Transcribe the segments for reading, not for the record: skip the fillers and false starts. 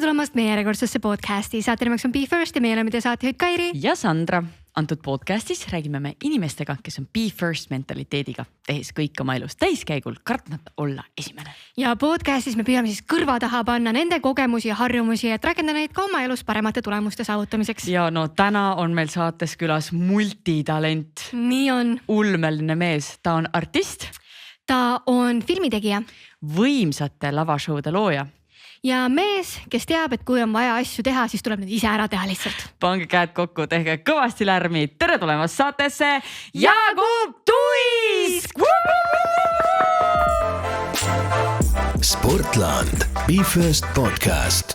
tulemast meie järjekordsesse podcasti. Saate nimeks on Be First ja meie oleme teie saatejuhid Kairi ja Sandra. Antud podcastis räägime me inimestega, kes on Be First mentaliteediga, tehes kõik oma elus täiskäigul, kartmata olla esimene. Ja podcastis me püüame siis kõrva taha panna nende kogemusi ja harjumusi, et rakendada neid ka oma elus paremate tulemuste saavutamiseks. Ja no täna on meil saates külas multitalent. Nii on. Ulmeline mees, ta on artist. Ta on filmitegija. Võimsate lavashowde looja. Ja mees, kes teab, et kui on vaja asju teha, siis tuleb need ise ära teha lihtsalt. Pange käed kokku, tehke kõvasti lärmi. Tere tulemast saatesse Jaagup Tuisk! Sportland, Be First podcast.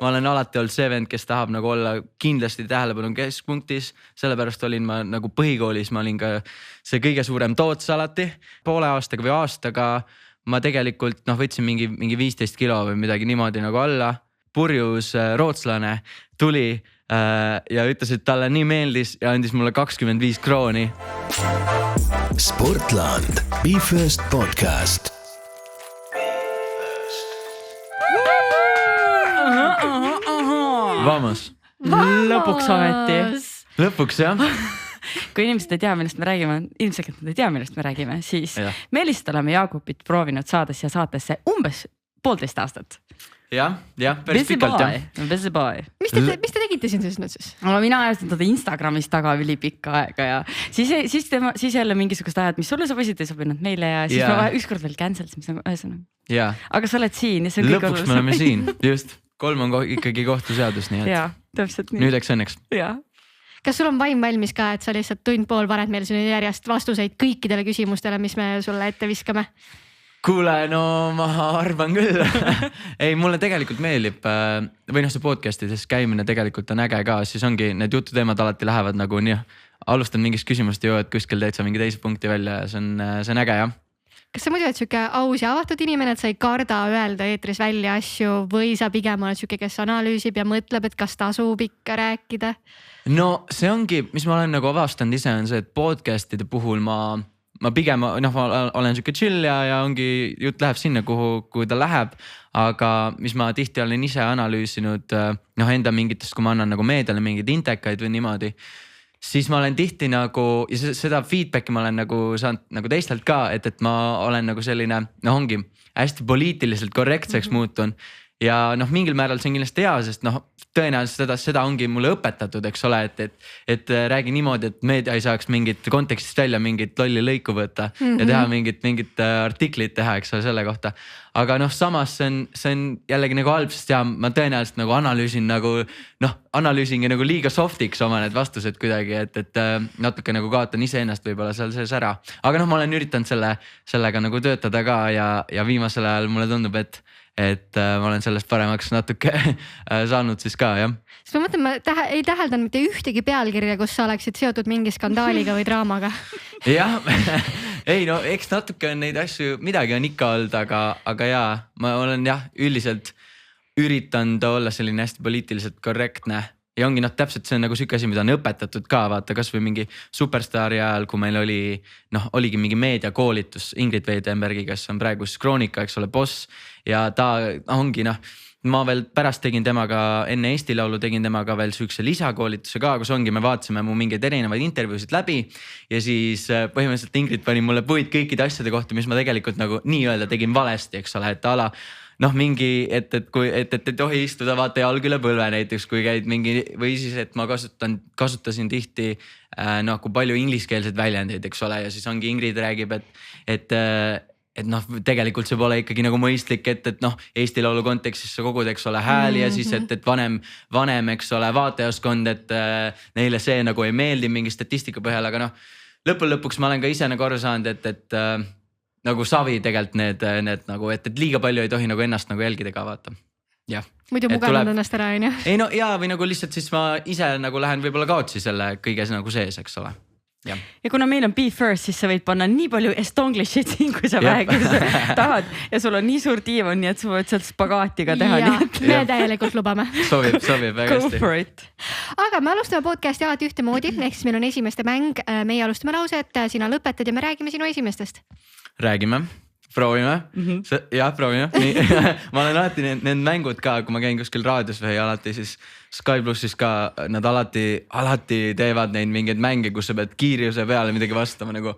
Ma olen alati olnud see vend, kes tahab nagu olla kindlasti tähelepanu keskpunktis. Sellepärast olin ma nagu põhikoolis, ma olin ka see kõige suurem toots alati. Poole aastaga või aastaga ma tegelikult võtsin mingi 15 kilo või midagi niimoodi nagu alla. Purjus rootslane tuli ja ütles, et talle nii meeldis ja andis mulle 25 krooni. Sportland, Be First podcast. Vamos. Lõpuks ometi. Lõpuks jah. Kui inimesed ei tea, millest me räägime, ilmselt nad ei tea, millest me räägime, siis me lihtsalt oleme Jaagupit proovinud saades ja saatesse umbes 1,5 aastat. Jah, päris pikalt jah. Busy boy. Mis te tegite siin siis? Mina ajasin teda Instagramis taga üli pikka aega ja siis jälle mingisugust ajad, mis sulle sobisid ei sobinud meile ja siis ma ükskord veel cancel'sime ühesõnaga. Ja. Aga sa oled siin ja see on kõik lõpuks me oleme siin, just. 3 on ikkagi kohtuseadus, nii et ja, täpselt nii. Nüüdeks õnneks. Ja. Kas sul on vaim valmis ka, et sa lihtsalt tund pool paned meil siin järjest vastuseid kõikidele küsimustele, mis me sulle ette viskame? Kuule, no ma arvan küll. Ei, mulle tegelikult meeldib, või see podcastides käimine tegelikult on äge ka, siis ongi need jututeemad alati lähevad nagu nii, alustan mingist küsimust ja jõuad kuskil täitsa mingi teise punkti välja ja see on äge jah. Kas sa muidu oled siuke aus ja avatud inimene, et sa ei karda öelda eetris välja asju või sa pigem oled siuke, kes analüüsib ja mõtleb, et kas tasub ikka rääkida? No see ongi, mis ma olen nagu avastanud ise on see, et podcastide puhul ma pigem olen siuke chill ja ongi jutt läheb sinna, kuhu ta läheb. Aga mis ma tihti olen ise analüüsinud enda mingitest, kui ma annan nagu meediale mingeid intekaid või niimoodi, siis ma olen tihti nagu, ja seda feedbacki ma olen nagu saanud nagu teistelt ka, et ma olen nagu selline, ongi hästi poliitiliselt korrektseks muutun. Ja mingil määral see on kindlasti hea, sest tõenäoliselt seda ongi mulle õpetatud, eks ole, et räägi niimoodi, et meedia ei saaks mingit kontekstist välja mingit lolli lõiku võtta ja teha mingit artiklit teha, eks ole, selle kohta. Aga samas see on jällegi nagu halb, sest ma tõenäoliselt nagu analüüsingi nagu liiga softiks oma need vastused kuidagi, et natuke nagu kaotan ise ennast võib-olla seal sees ära. Aga ma olen üritanud sellega nagu töötada ka ja viimasel ajal mulle tundub, et ma olen sellest paremaks natuke saanud siis ka, jah. Siis ma mõtlen, ma ei täheldanud mitte ühtegi pealkirja, kus sa oleksid seotud mingi skandaaliga või draamaga. Jah, ei eks natuke on neid asju, midagi on ikka olnud, aga jaa, ma olen üldiselt üritanud olla selline hästi poliitiliselt korrektne. Ja ongi täpselt see on nagu siuke asi, mida on õpetatud ka, vaata kas või mingi superstaari ajal, kui meil oligi mingi meediakoolitus Ingrid Veidenbergi, kes on praegu siis Kroonika, eks ole, boss ja ta ongi ma veel pärast tegin temaga, enne Eesti Laulu tegin temaga veel siukse lisakoolituse ka, kus ongi, me vaatasime mu mingeid erinevaid intervjuusid läbi ja siis põhimõtteliselt Ingrid pani mulle puid kõikide asjade kohta, mis ma tegelikult nagu nii-öelda tegin valesti, eks ole, et ala mingi, et ei tohi istuda vaata jalg üle põlve näiteks, kui käid mingi, või siis, et ma kasutasin tihti kui palju ingliskeelseid väljendeid, eks ole, ja siis ongi Ingrid räägib, et tegelikult see pole ikkagi nagu mõistlik, et Eesti Laulu kontekstis sa kogud, eks ole, hääli ja siis, et vanem, eks ole, vaatajaskond, et neile see nagu ei meeldi mingi statistika põhjal, aga lõpuks ma olen ka ise nagu aru saanud, et nagu savi tegelikult need nagu, et liiga palju ei tohi nagu ennast nagu jälgida ka vaata. Ja. Muidu muganud ennast ära, on ju? Ei või nagu lihtsalt siis ma ise nagu lähen võib-olla kaotsi selle kõige nagu sees, eks ole. Ja kuna meil on Be First, siis sa võid panna nii palju estonglishit siin, kui sa vähegi tahad. Ja sul on nii suur diivon, nii et sa võid sealt spagaatiga teha. Me täielikult lubame. Sobib väga hästi. Go for it. Aga me alustame podcasti alati ühtemoodi, ehk siis meil on esimeste mäng. Meie alustame lause, et sina lõpetad ja me räägime sinu esimestest. Räägime. proovime jah, proovime. Nii. Ma olen alati need mängud ka, kui ma käin kuskil raadios või alati siis Sky Plussis ka, nad alati teevad neid mingeid mänge, kus sa pead kiiruse peale midagi vastama nagu.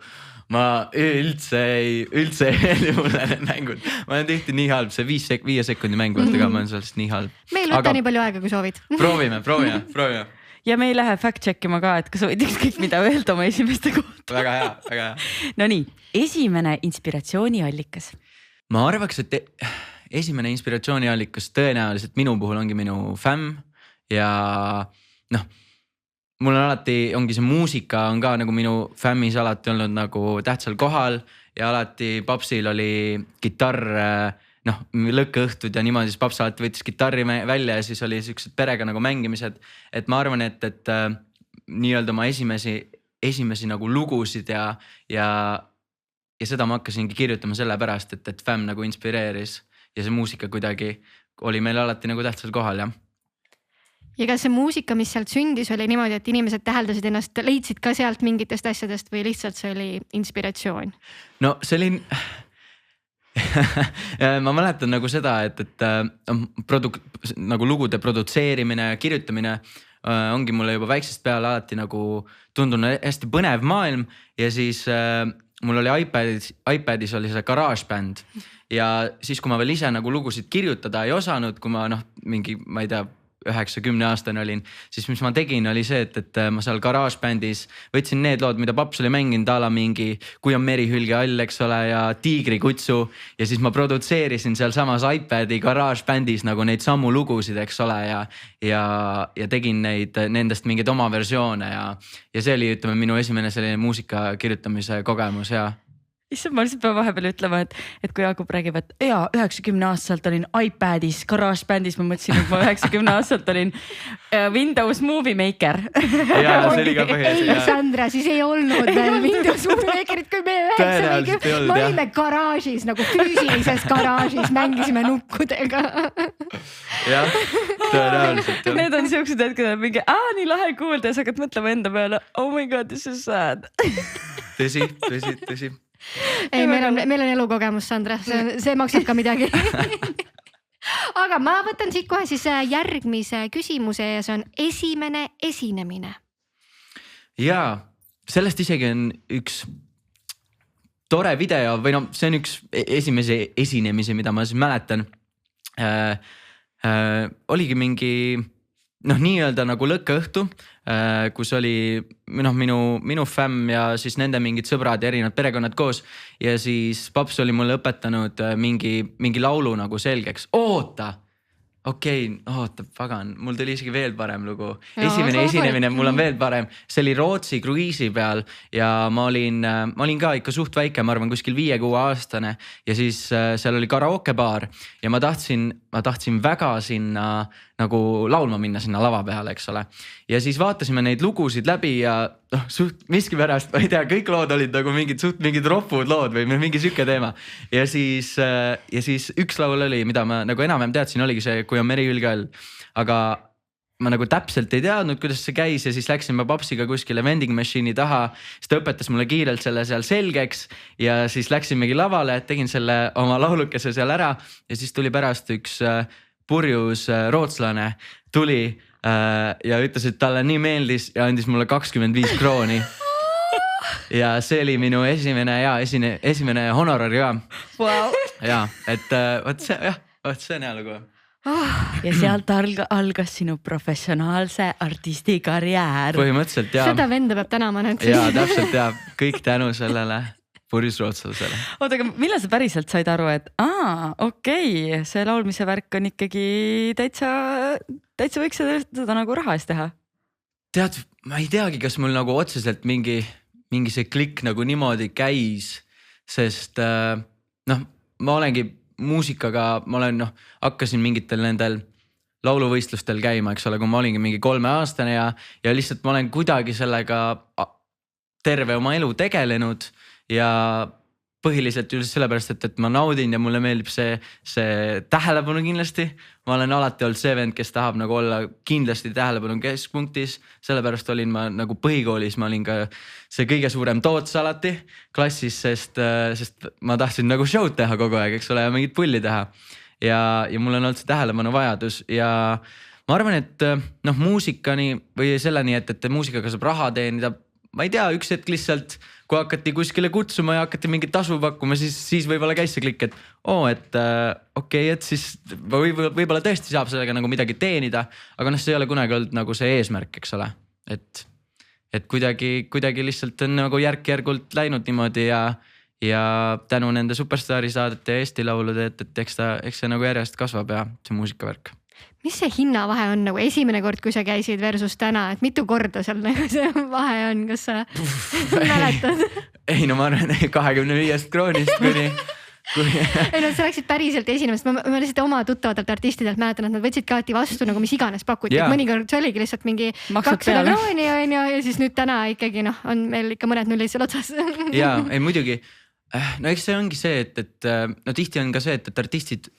Ma üldse ei mulle need mängud. Ma olen tihti nii halb, see 5 sekundi mäng, vaata ka ma olen sellest nii halb. Meil võtta nii palju aega, kui soovid. Proovime. Ja me ei lähe fact checkima ka, et kas võid ükskõik mida öelda oma esimeste kohta. Väga hea. No nii, esimene inspiratsiooniallikas. Ma arvaks, et esimene inspiratsiooniallikas tõenäoliselt minu puhul ongi minu fämm ja noh, mul on alati, ongi see muusika on ka nagu minu fämmis alati olnud nagu tähtsal kohal ja alati papsil oli kitarr, lõkkeõhtud ja niimoodi siis paps alati võttis kitarri välja ja siis oli siuksed perega nagu mängimised. Et ma arvan, et nii-öelda ma esimesi nagu lugusid ja seda ma hakkasingi kirjutama selle pärast, et fämm nagu inspireeris ja see muusika kuidagi oli meil alati nagu tähtsal kohal, jah. Ja kas see muusika, mis sealt sündis, oli niimoodi, et inimesed täheldasid ennast, leidsid ka sealt mingitest asjadest või lihtsalt see oli inspiratsioon? No see oli... ma mäletan nagu seda, et nagu lugude produtseerimine ja kirjutamine ongi mulle juba väiksest peale alati nagu tundunud hästi põnev maailm ja siis mul oli iPadis oli see GarageBand ja siis kui ma veel ise nagu lugusid kirjutada ei osanud, kui ma mingi, ma ei tea, 9-10 aastane olin, siis mis ma tegin oli see, et ma seal GarageBandis võtsin need lood, mida paps oli mänginud ala mingi Kui on meri hülge all, eks ole, ja Tiigrikutsu ja siis ma produtseerisin seal samas iPadi GarageBandis nagu neid samu lugusid, eks ole, ja tegin nendest mingeid oma versioone ja see oli, ütleme, minu esimene selline muusika kirjutamise kogemus ja issand, ma lihtsalt pean vahepeal ütlema, et kui Jaakob räägib, et 90 aastaselt olin iPadis, GarageBandis, ma mõtlesin, et ma 90 aastaselt olin Windows Movie Maker. Jaa, see oli ka põhjus. Ei, Sandra, siis ei olnud veel Windows Movie Makerit, kui me 9 me olime garaažis, nagu füüsilises garaažis, mängisime nukkudega. Jah, tõenäoliselt. Need on siuksed hetked, et mingi, nii lahe kuulda ja sa hakkad mõtlema enda peale, oh my god, this is sad. Tõsi. Ei, meil on elukogemus, Sandra, see maksab ka midagi. Aga ma võtan siit kohe siis järgmise küsimuse ja see on esimene esinemine. Jaa, sellest isegi on üks tore video või see on üks esimese esinemisi, mida ma siis mäletan. Oligi mingi nii-öelda nagu lõkkeõhtu, kus oli minu fämm ja siis nende mingid sõbrad ja erinevad perekonnad koos ja siis paps oli mulle õpetanud mingi laulu nagu selgeks. Oota, pagan, mul tuli isegi veel parem lugu. Esimene esinemine, mul on veel parem. See oli Rootsi kruiisi peal ja ma olin ka ikka suht väike, ma arvan kuskil 5-6 aastane ja siis seal oli karaokebaar ja ma tahtsin väga sinna nagu laulma minna sinna lava peale, eks ole. Ja siis vaatasime neid lugusid läbi ja suht miskipärast, ma ei tea, kõik lood olid nagu mingid ropud lood või mingi süke teema. Ja siis üks laul oli, mida ma nagu enam teadsin, oligi see Kui on meri hülge all. Aga ma nagu täpselt ei teadnud, kuidas see käis ja siis läksin ma papsiga kuskile vending machine'i taha. Siis ta õpetas mulle kiirelt selle seal selgeks ja siis läksimegi lavale, tegin selle oma laulukese seal ära ja siis tuli pärast üks purjus rootslane tuli ja ütles, et talle nii meeldis ja andis mulle 25 krooni. Ja see oli minu esimene honorar ka. Wow. Ja, et võt see on hea lugu. Ja sealt algas sinu professionaalse artisti karjäär. Põhimõtteliselt, jaa. Seda venda peab tänama nüüd. Jaa, täpselt, jaa. Kõik tänu sellele purjusrootslasele. Oota, aga millal sa päriselt said aru, et see laulmise värk on ikkagi täitsa võiks seda nagu raha eest teha? Tead, ma ei teagi, kas mul nagu otseselt mingi see klikk nagu niimoodi käis, sest ma olengi muusikaga, hakkasin mingitel nendel lauluvõistlustel käima, eks ole, kui ma olingi mingi 3-aastane ja lihtsalt ma olen kuidagi sellega terve oma elu tegelenud ja põhiliselt just sellepärast, et ma naudin ja mulle meeldib see tähelepanu kindlasti. Ma olen alati olnud see vend, kes tahab nagu olla kindlasti tähelepanu keskpunktis. Sellepärast olin ma nagu põhikoolis, ma olin ka see kõige suurem toots alati klassis, sest ma tahtsin nagu show'd teha kogu aeg, eks ole, ja mingit pulli teha. Ja mul on olnud see tähelepanu vajadus ja ma arvan, et muusikani või selleni, et muusikaga saab raha teenida. Ma ei tea, üks hetk lihtsalt, kui hakati kuskile kutsuma ja hakati mingit tasu pakkuma, siis võib-olla käis see klikk, et okei, et siis võib-olla tõesti saab sellega nagu midagi teenida, aga see ei ole kunagi olnud nagu see eesmärk, eks ole. Et kuidagi lihtsalt on nagu järk-järgult läinud niimoodi ja tänu nende Superstaari saadete ja Eesti laulude, et eks see nagu järjest kasvab ja see muusikavärk. Mis see hinnavahe on nagu esimene kord, kui sa käisid versus täna, et mitu korda seal nagu see vahe on, kas sa mäletad? Ei, no ma arvan 25 kroonist kuni... Ei no sa läksid päriselt esinemast, ma lihtsalt oma tuttavatelt artistidelt mäletan, et nad võtsid kaati vastu nagu mis iganes pakuti, et mõnikord see oligi lihtsalt mingi 200 krooni ja siis nüüd täna ikkagi on meil ikka mõned nullid seal otsas. Jaa, ei muidugi, no eks see ongi see, et tihti on ka see, et artistid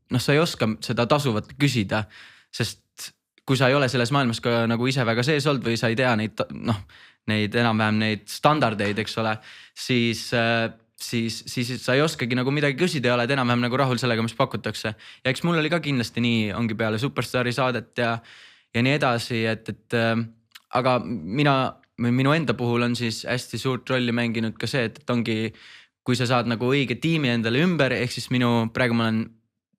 sa ei oska seda tasuvat küsida, sest kui sa ei ole selles maailmas ka nagu ise väga sees olnud või sa ei tea neid enam-vähem neid standardeid, eks ole, siis sa ei oskagi nagu midagi küsida ja oled enam-vähem nagu rahul sellega, mis pakutakse. Ja eks mul oli ka kindlasti nii, ongi peale Superstaari saadet ja nii edasi, aga minu enda puhul on siis hästi suurt rolli mänginud ka see, et ongi, kui sa saad nagu õige tiimi endale ümber, ehk siis praegu ma olen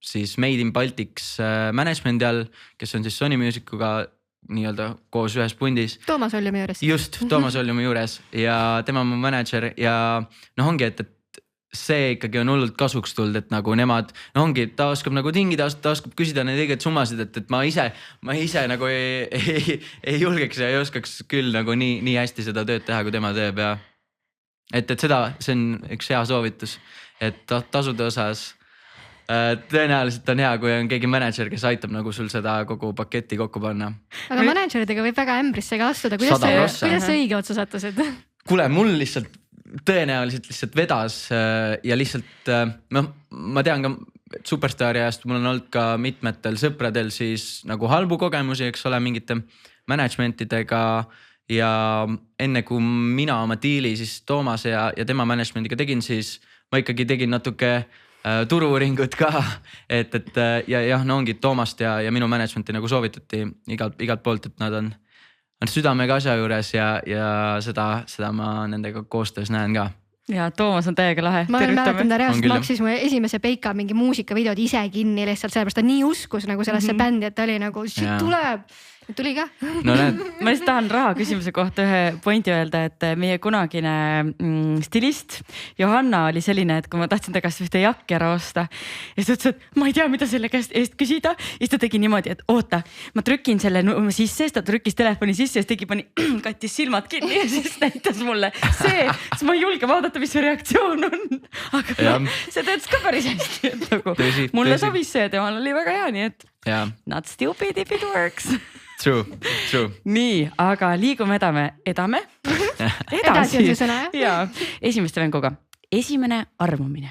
siis Made in Baltics management'i all, kes on siis Sony Musicuga nii-öelda koos ühes pundis. Toomas Oljumi juures. Just, Toomas Oljumi juures ja tema on mu manager ja ongi, et see ikkagi on hullult kasuks tulnud, et nagu nemad, ongi, ta oskab nagu tingida, ta oskab küsida neid õigeid summasid, et ma ise nagu ei julgeks ja ei oskaks küll nagu nii hästi seda tööd teha, kui tema teeb ja et seda, see on üks hea soovitus, et tasude osas tõenäoliselt on hea, kui on keegi manager, kes aitab nagu sul seda kogu paketti kokku panna. Aga manageridega võib väga ämbrisse ka astuda. Kuidas sa õige otsa sattusid? Kuule, mul tõenäoliselt vedas ja lihtsalt ma tean ka Superstaari ajast, mul on olnud ka mitmetel sõpradel siis nagu halbu kogemusi, eks ole, mingite managementidega ja enne kui mina oma diili siis Toomas ja tema managementiga tegin, siis ma ikkagi tegin natuke turu-uuringut ka, et ongi Toomast ja minu managementi nagu soovitati igalt poolt, et nad on südamega asja juures ja seda ma nendega koostöös näen ka. Ja Toomas on täiega lahe. Ma mäletan, ta reaalselt maksis mu esimese Peika mingi muusikavideod ise kinni lihtsalt sellepärast, ta nii uskus nagu sellesse bändi, et ta oli nagu shit tuleb. Tuli ka. No näed. Ma lihtsalt tahan raha küsimuse kohta ühe pointi öelda, et meie kunagine stilist Johanna oli selline, et kui ma tahtsin ta käest ühte jakki ära osta ja siis ta ütles, et ma ei tea, mida selle käest eest küsida. Ja siis ta tegi niimoodi, et oota, ma trükin selle sisse, siis ta trükkis telefoni sisse ja siis kattis silmad kinni ja siis näitas mulle siis ma ei julge vaadata, mis see reaktsioon on. Aga see töötas ka päris hästi, et nagu mulle sobis see, temal oli väga hea, nii et not stupid if it works. True. Nii, aga liigume edame. Edasi on see sõna, jah? Jaa, esimeste venguga. Esimene armumine.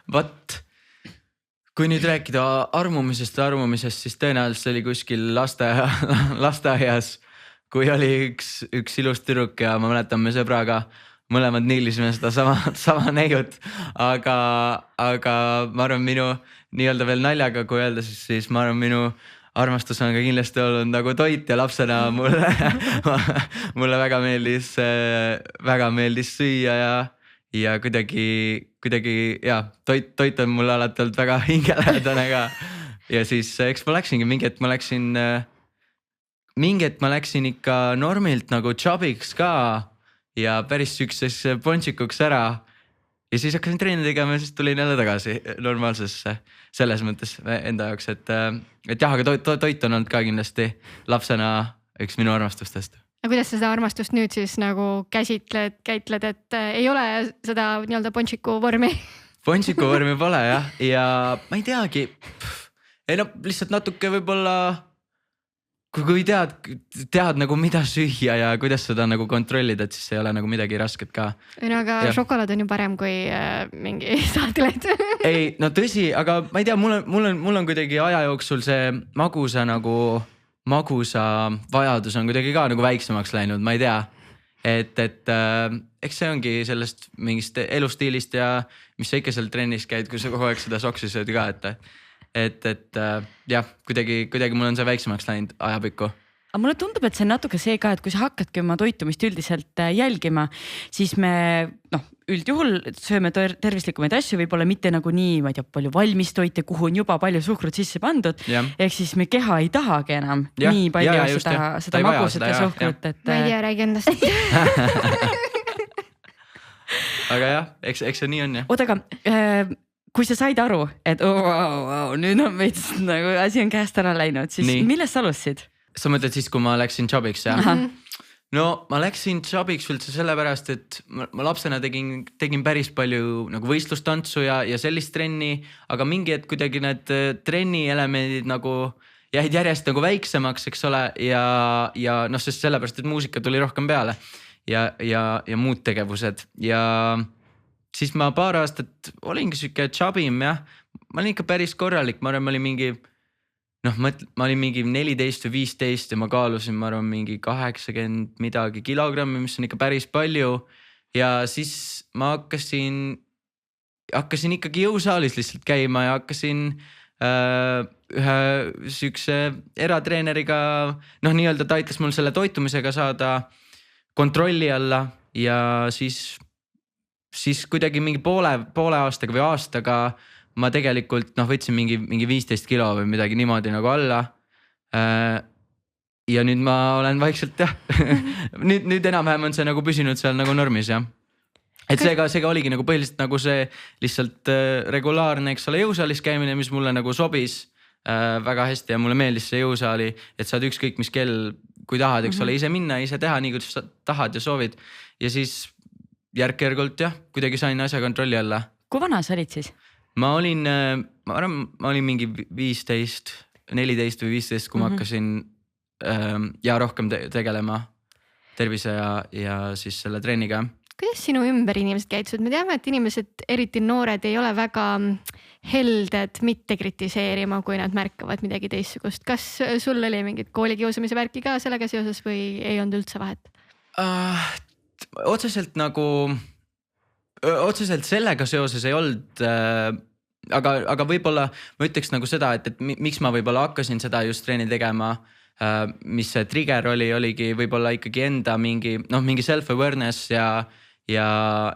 Vat, kui nüüd rääkida armumisest, siis tõenäoliselt oli kuskil lasteaias, kui oli üks ilus tüdruk ja ma mäletan me sõbraga, mõlemad niilisime seda sama neiut, aga ma arvan minu nii-öelda veel naljaga, kui öelda, siis ma arvan minu armastus on ka kindlasti olnud nagu toit ja lapsena mulle väga meeldis süüa ja kuidagi toit on mulle alati olnud väga hingelähedane ka. Ja siis eks ma läksingi mingi hetk ma läksin ikka normilt nagu jobiks ka ja päris sükseks pontsikuks ära. Ja siis hakkasin treeni tegema ja siis tulin jälle tagasi normaalsesse selles mõttes enda jaoks, et jah, aga toit on olnud ka kindlasti lapsena üks minu armastustest. Ja kuidas sa seda armastust nüüd siis nagu käitled, et ei ole seda nii-öelda pontsiku vormi? Pontsiku vormi pole jah ja ma ei teagi, lihtsalt natuke võib-olla kui tead nagu mida süüa ja kuidas seda nagu kontrollida, et siis ei ole nagu midagi rasket ka. Aga šokolaad on ju parem kui mingi saatelet. Ei, no tõsi, aga ma ei tea, mul on kuidagi aja jooksul see magusa vajadus on kuidagi ka nagu väiksemaks läinud, ma ei tea. Et eks see ongi sellest mingist elustiilist ja mis sa ikka seal trennis käid, kui sa kogu aeg seda soksi sööd ka, et jah, kuidagi mul on see väiksemaks läinud ajapikku. Aga mulle tundub, et see on natuke see ka, et kui sa hakkadki oma toitumist üldiselt jälgima, siis me üldjuhul sööme tervislikumaid asju, võib-olla mitte nagu nii, ma ei tea, palju valmistoite, kuhu on juba palju suhkrut sisse pandud. Ehk siis me keha ei tahagi enam nii palju seda magusat ja suhkrut. Ma ei tea, räägi endast. Aga jah, eks see nii on jah. Oota, aga kui sa said aru, et nüüd on veits nagu asi on käest ära läinud, siis millest sa alustasid? Sa mõtled siis, kui ma läksin jobiks, jah? No ma läksin jobiks üldse sellepärast, et ma lapsena tegin päris palju nagu võistlustantsu ja sellist trenni, aga mingi hetk kuidagi need trenni elemendid nagu jäid järjest nagu väiksemaks, eks ole, ja noh, sest sellepärast, et muusika tuli rohkem peale ja muud tegevused ja siis ma paar aastat olingi siuke jobim, jah. Ma olin ikka päris korralik, ma arvan, ma olin mingi 14 või 15 ja ma kaalusin, ma arvan, mingi 80 midagi kilogrammi, mis on ikka päris palju. Ja siis ma hakkasin ikkagi jõusaalis lihtsalt käima ja hakkasin ühe siukse eratreeneriga, nii-öelda ta aitas mul selle toitumisega saada kontrolli alla ja siis kuidagi mingi poole aastaga või aastaga ma tegelikult võtsin mingi 15 kilo või midagi niimoodi nagu alla. Ja nüüd ma olen vaikselt jah, nüüd enam-vähem on see nagu püsinud seal nagu normis jah. Et seega oligi nagu põhiliselt nagu see lihtsalt regulaarne, eks ole, jõusaalis käimine, mis mulle nagu sobis väga hästi ja mulle meeldis see jõusaali, et saad ükskõik mis kell, kui tahad, eks ole, ise minna, ise teha nii, kuidas sa tahad ja soovid. Ja siis järk-järgult jah, kuidagi sain asja kontrolli alla. Kui vana sa olid siis? Ma olin mingi 14 või 15, kui ma hakkasin rohkem tegelema tervise ja siis selle treeniga. Kuidas sinu ümber inimesed käitusid? Me teame, et inimesed, eriti noored, ei ole väga helded mitte kritiseerima, kui nad märkavad midagi teistsugust. Kas sul oli mingid koolikiusamise värki ka sellega seoses või ei olnud üldse vahet? Otseselt sellega seoses ei olnud, aga võib-olla ma ütleks nagu seda, et miks ma võib-olla hakkasin seda just treeni tegema, mis see trigger oligi võib-olla ikkagi enda mingi self-awareness ja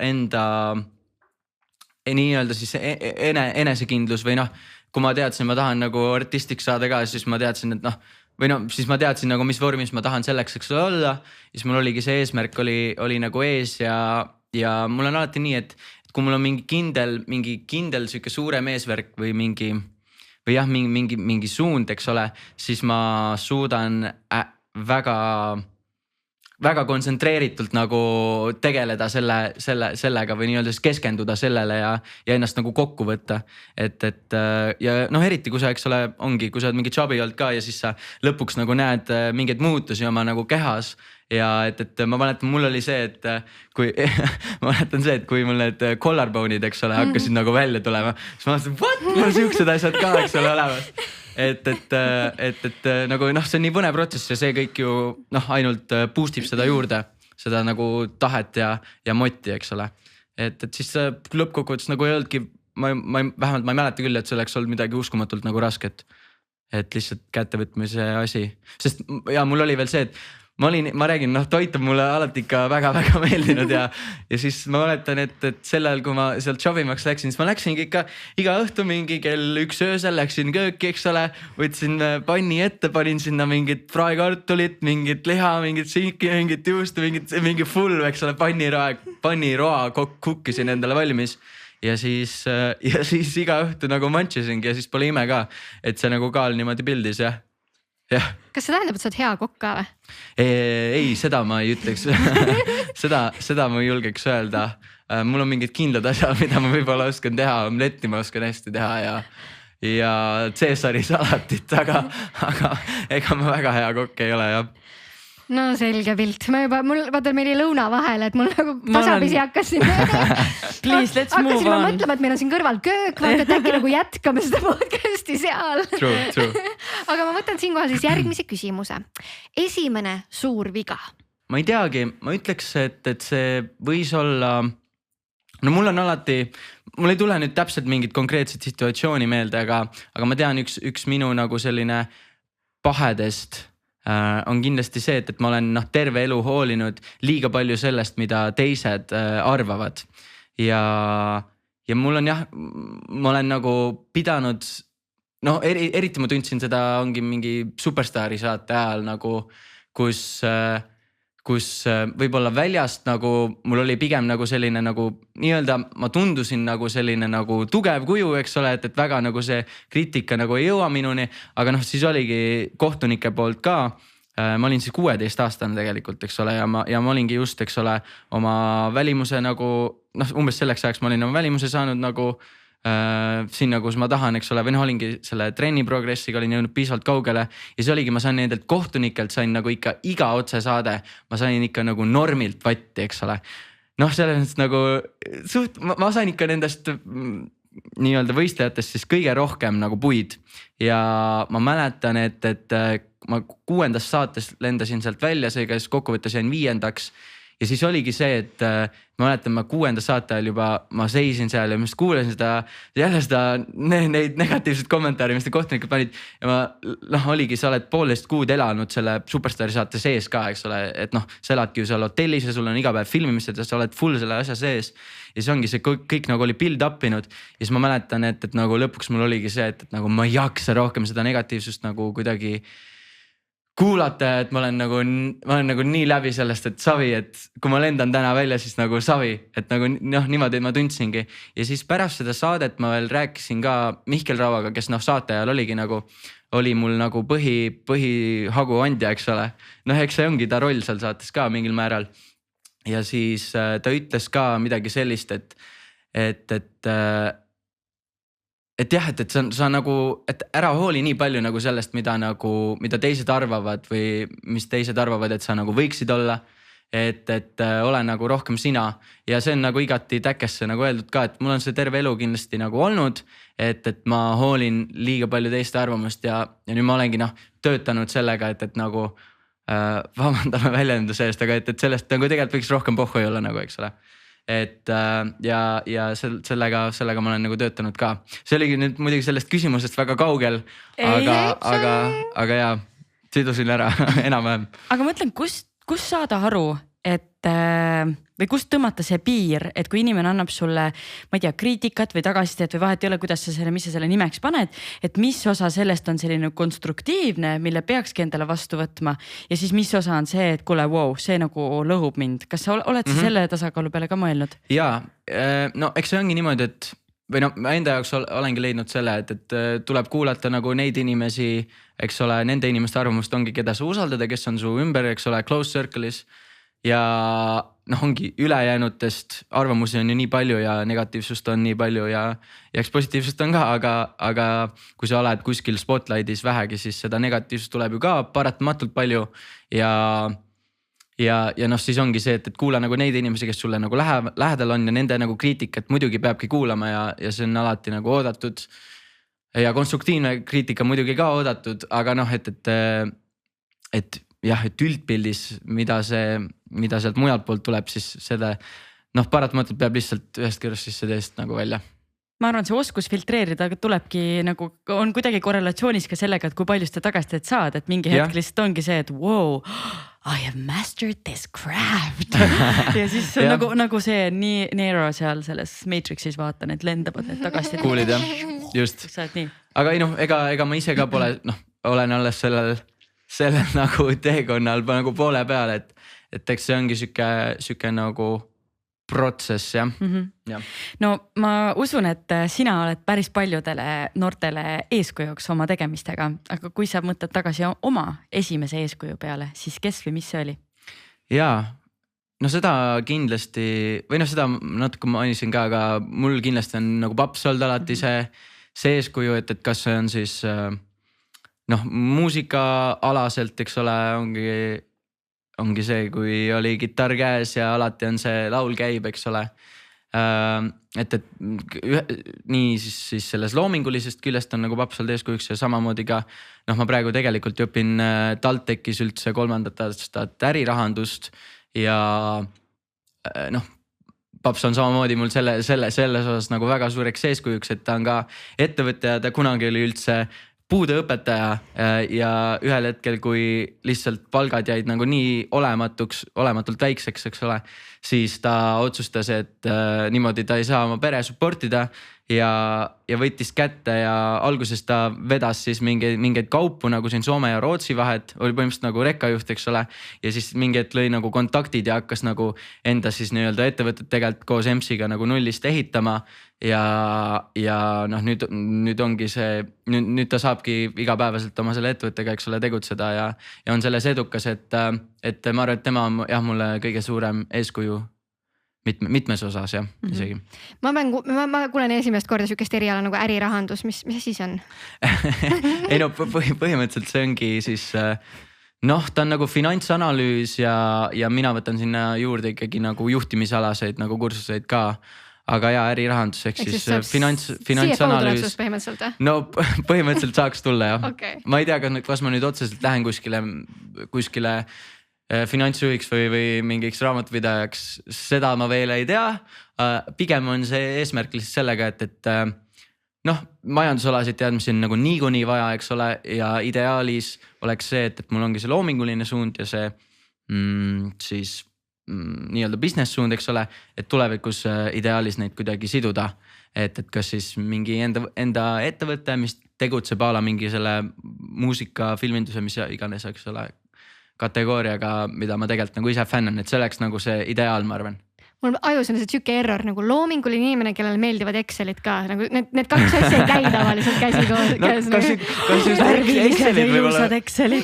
enda nii-öelda siis enesekindlus või kui ma teadsin, ma tahan nagu artistiks saada ka, siis ma teadsin, et siis ma teadsin nagu, mis vormis ma tahan selleks, eks olla. Siis mul oligi see eesmärk oli nagu ees ja mul on alati nii, et kui mul on mingi kindel siuke suurem eesmärk või mingi suund, eks ole, siis ma suudan väga kontsentreeritult nagu tegeleda sellega või nii-öelda keskenduda sellele ja ennast nagu kokku võtta. Ja eriti kui sa, eks ole, kui sa oled mingi jobi olnud ka ja siis sa lõpuks nagu näed mingeid muutusi oma nagu kehas. Ja et ma mäletan, mul oli see, et kui mul need collarbone'id, eks ole, hakkasid nagu välja tulema, siis ma mõtlesin, what? Mul siuksed asjad ka, eks ole, olemas. Et nagu see on nii põnev protsess ja see kõik ju ainult boostib seda juurde, seda nagu tahet ja motti, eks ole. Et siis lõppkokkuvõttes nagu ei oldki, vähemalt ma ei mäleta küll, et see oleks olnud midagi uskumatult nagu rasket. Et lihtsalt kättevõtmise asi. Sest ja mul oli veel see, et ma räägin, toit on mulle alati ikka väga-väga meeldinud ja siis ma mäletan, et sellel, kui ma sealt jobimaks läksin, siis ma läksingi ikka iga õhtu mingi kell 1 öösel läksin kööki, eks ole, võtsin panni ette, panin sinna mingit praekartulit, mingit liha, mingit sinki, mingit juustu, mingi full, eks ole, panniroa kukkisin endale valmis. Ja siis iga õhtu nagu mantsisingi ja siis pole ime ka, et see nagu kaal niimoodi pildis ja. Kas see tähendab, et sa oled hea kokk ka või? Ei, seda ma ei ütleks. seda ma ei julgeks öelda. Mul on mingid kindlad asjad, mida ma võib-olla oskan teha, omletti ma oskan hästi teha ja Caesari salatit, aga ega ma väga hea kokk ei ole jah. No selge pilt, vaata meil oli lõuna vahel, et mul nagu tasapisi hakkas siin. Please, let's move on. Hakkasin mõtlema, et meil on siin kõrval köök, vaata, et äkki nagu jätkame seda podcasti seal. True. Aga ma võtan siinkohal siis järgmise küsimuse. Esimene suur viga. Ma ei teagi, ma ütleks, et see võis olla, no mul ei tule nüüd täpselt mingit konkreetset situatsiooni meelde, aga ma tean üks minu nagu selline pahedest on kindlasti see, et ma olen terve elu hoolinud liiga palju sellest, mida teised arvavad. Ja mul on ma olen nagu pidanud, eriti ma tundsin seda ongi mingi Superstaari saate ajal nagu, kus võib-olla väljast nagu mul oli pigem nagu selline nagu nii-öelda ma tundusin nagu selline nagu tugev kuju, eks ole, et väga nagu see kriitika nagu ei jõua minuni, aga siis oligi kohtunike poolt ka. Ma olin siis 16-aastane tegelikult, eks ole, ja ma olingi just, eks ole, oma välimuse nagu, umbes selleks ajaks ma olin oma välimuse saanud nagu sinna, kus ma tahan, eks ole, või olingi selle trenni progressiga olin jõudnud piisavalt kaugele ja see oligi, ma sain nendelt kohtunikelt sain nagu ikka iga otsesaade, ma sain ikka nagu normilt vatti, eks ole. Selles nagu ma sain ikka nendest nii-öelda võistlejatest siis kõige rohkem nagu puid ja ma mäletan, et ma 6. saates lendasin sealt välja, seega siis kokkuvõttes jäin 5. ja siis oligi see, et ma mäletan, ma 6. saate ajal juba ma seisin seal ja ma just kuulasin neid negatiivseid kommentaare, mis te kohtunikud panid ja ma oligi, sa oled 1,5 kuud elanud selle Superstaari saate sees ka, eks ole, et sa eladki ju seal hotellis ja sul on iga päev filmimised ja sa oled full selle asja sees ja see ongi see kõik nagu oli build up inud ja siis ma mäletan, et nagu lõpuks mul oligi see, et nagu ma ei jaksa rohkem seda negatiivsust nagu kuidagi kuulata, et ma olen nagu nii läbi sellest, et savi, et kui ma lendan täna välja, siis nagu savi, et nagu niimoodi ma tundsingi. Ja siis pärast seda saadet ma veel rääkisin ka Mihkel Rauaga, kes saate ajal oli mul nagu põhihagu andja, eks ole. Eks see ongi ta roll seal saates ka mingil määral. Ja siis ta ütles ka midagi sellist, et jah, et sa nagu, et ära hooli nii palju nagu sellest, mida teised arvavad või mis teised arvavad, et sa nagu võiksid olla, et ole nagu rohkem sina ja see on nagu igati täkkesse nagu öeldud ka, et mul on see terve elu kindlasti nagu olnud, et ma hoolin liiga palju teiste arvamust ja nüüd ma olengi töötanud sellega, et nagu vabandame väljenduse eest, aga et sellest nagu tegelikult võiks rohkem pohhu olla nagu, eks ole. Et ja sellega ma olen nagu töötanud ka. See oligi nüüd muidugi sellest küsimusest väga kaugel, aga jaa, sidusin ära enam-vähem. Aga ma ütlen, kus saada aru, et või kust tõmmata see piir, et kui inimene annab sulle, ma ei tea, kriitikat või tagasisidet või vahet ei ole, mis sa selle nimeks paned, et mis osa sellest on selline konstruktiivne, mille peakski endale vastu võtma ja siis mis osa on see, et kuule, wow, see nagu lõhub mind. Kas sa oled selle tasakaalu peale ka mõelnud? Jaa, eks see ongi niimoodi, et või ma enda jaoks olengi leidnud selle, et tuleb kuulata nagu neid inimesi, eks ole, nende inimeste arvamust ongi, keda sa usaldada, kes on su ümber, eks ole, close circle'is. Ja ongi ülejäänutest arvamusi on ju nii palju ja negatiivsust on nii palju ja eks positiivsust on ka, aga kui sa oled kuskil spotlightis vähegi, siis seda negatiivsust tuleb ju ka paratamatult palju ja siis ongi see, et kuula nagu neid inimesi, kes sulle nagu lähedal on ja nende nagu kriitikat muidugi peabki kuulama ja see on alati nagu oodatud ja konstruktiivne kriitika muidugi ka oodatud, aga et üldpildis, mida sealt mujalt poolt tuleb, siis seda paratamatult peab lihtsalt ühest kõrvast siis teist nagu välja. Ma arvan, see oskus filtreerida tulebki nagu, on kuidagi korrelatsioonis ka sellega, et kui palju seda tagasidet saad, et mingi hetk lihtsalt ongi see, et wow, I have mastered this craft. Ja siis nagu see Nero seal selles Matrixis vaatan, et lendavad need tagasidet. Kuulid jah, just. Aga ega ma ise ka pole, olen alles sellel nagu teekonnal nagu poole peal, et eks see ongi süke nagu protsess jah. Ja. No ma usun, et sina oled päris paljudele noortele eeskujuks oma tegemistega, aga kui sa mõtled tagasi oma esimese eeskuju peale, siis kes või mis see oli? Jaa, seda kindlasti, või seda natuke mainisin ka, aga mul kindlasti on nagu paps olnud alati see see eeskuju, et kas see on siis noh, muusikaalaselt, eks ole, ongi see, kui oli kitarr käes ja alati on see laul käib, eks ole. Et nii siis selles loomingulisest küljest on nagu paps olnud eeskujuks ja samamoodi ka noh, ma praegu tegelikult õpin TalTechis üldse 3. aastat ärirahandust ja noh, paps on samamoodi mul selles osas nagu väga suureks eeskujuks, et ta on ka ettevõtja, ta kunagi oli üldse puudeõpetaja ja ühel hetkel, kui lihtsalt palgad jäid nagu nii olematult väikseks, eks ole, siis ta otsustas, et niimoodi ta ei saa oma pere supportida ja võttis kätte ja alguses ta vedas siis mingeid kaupu nagu siin Soome ja Rootsi vahet, oli põhimõtteliselt nagu rekkajuht, eks ole. Ja siis mingi hetk lõi nagu kontaktid ja hakkas nagu enda siis nii-öelda ettevõtet tegelikult koos EMS-iga nagu nullist ehitama. Ja noh, nüüd ongi see, nüüd ta saabki igapäevaselt oma selle ettevõttega, eks ole, tegutseda ja on selles edukas, et ma arvan, et tema on jah, mulle kõige suurem eeskuju. Mitmes osas jah, isegi. Ma kuulen esimest korda sükest eriala nagu ärirahandus, mis siis on? Ei no põhimõtteliselt see ongi siis noh, ta on nagu finantsanalüüs ja mina võtan sinna juurde ikkagi nagu juhtimisalaseid nagu kursuseid ka. Aga ja ärirahandus ehk siis finantsanalüüs. Põhimõtteliselt? No põhimõtteliselt saaks tulla jah. Okay. Ma ei tea, kas ma nüüd otseselt lähen kuskile finantsjuhiks või mingiks raamatupidajaks, seda ma veel ei tea. Pigem on see eesmärk lihtsalt sellega, et noh, majandusalasid teadmisi on nagu niikuinii vaja, eks ole, ja ideaalis oleks see, et mul ongi see loominguline suund ja see siis nii-öelda business suund, eks ole, et tulevikus ideaalis neid kuidagi siduda, et kas siis mingi enda ettevõte, mis tegutseb ala mingi selle muusika, filminduse, mis iganes, eks ole, kategooriaga, mida ma tegelikult nagu ise fännan, et see oleks nagu see ideaal, ma arvan. Mul ajus on see tšüke error nagu loominguline inimene, kellele meeldivad Excelit ka, nagu need kaks asja ei käi tavaliselt käsi koos. No, kas just Excelit võib-olla? Excelit,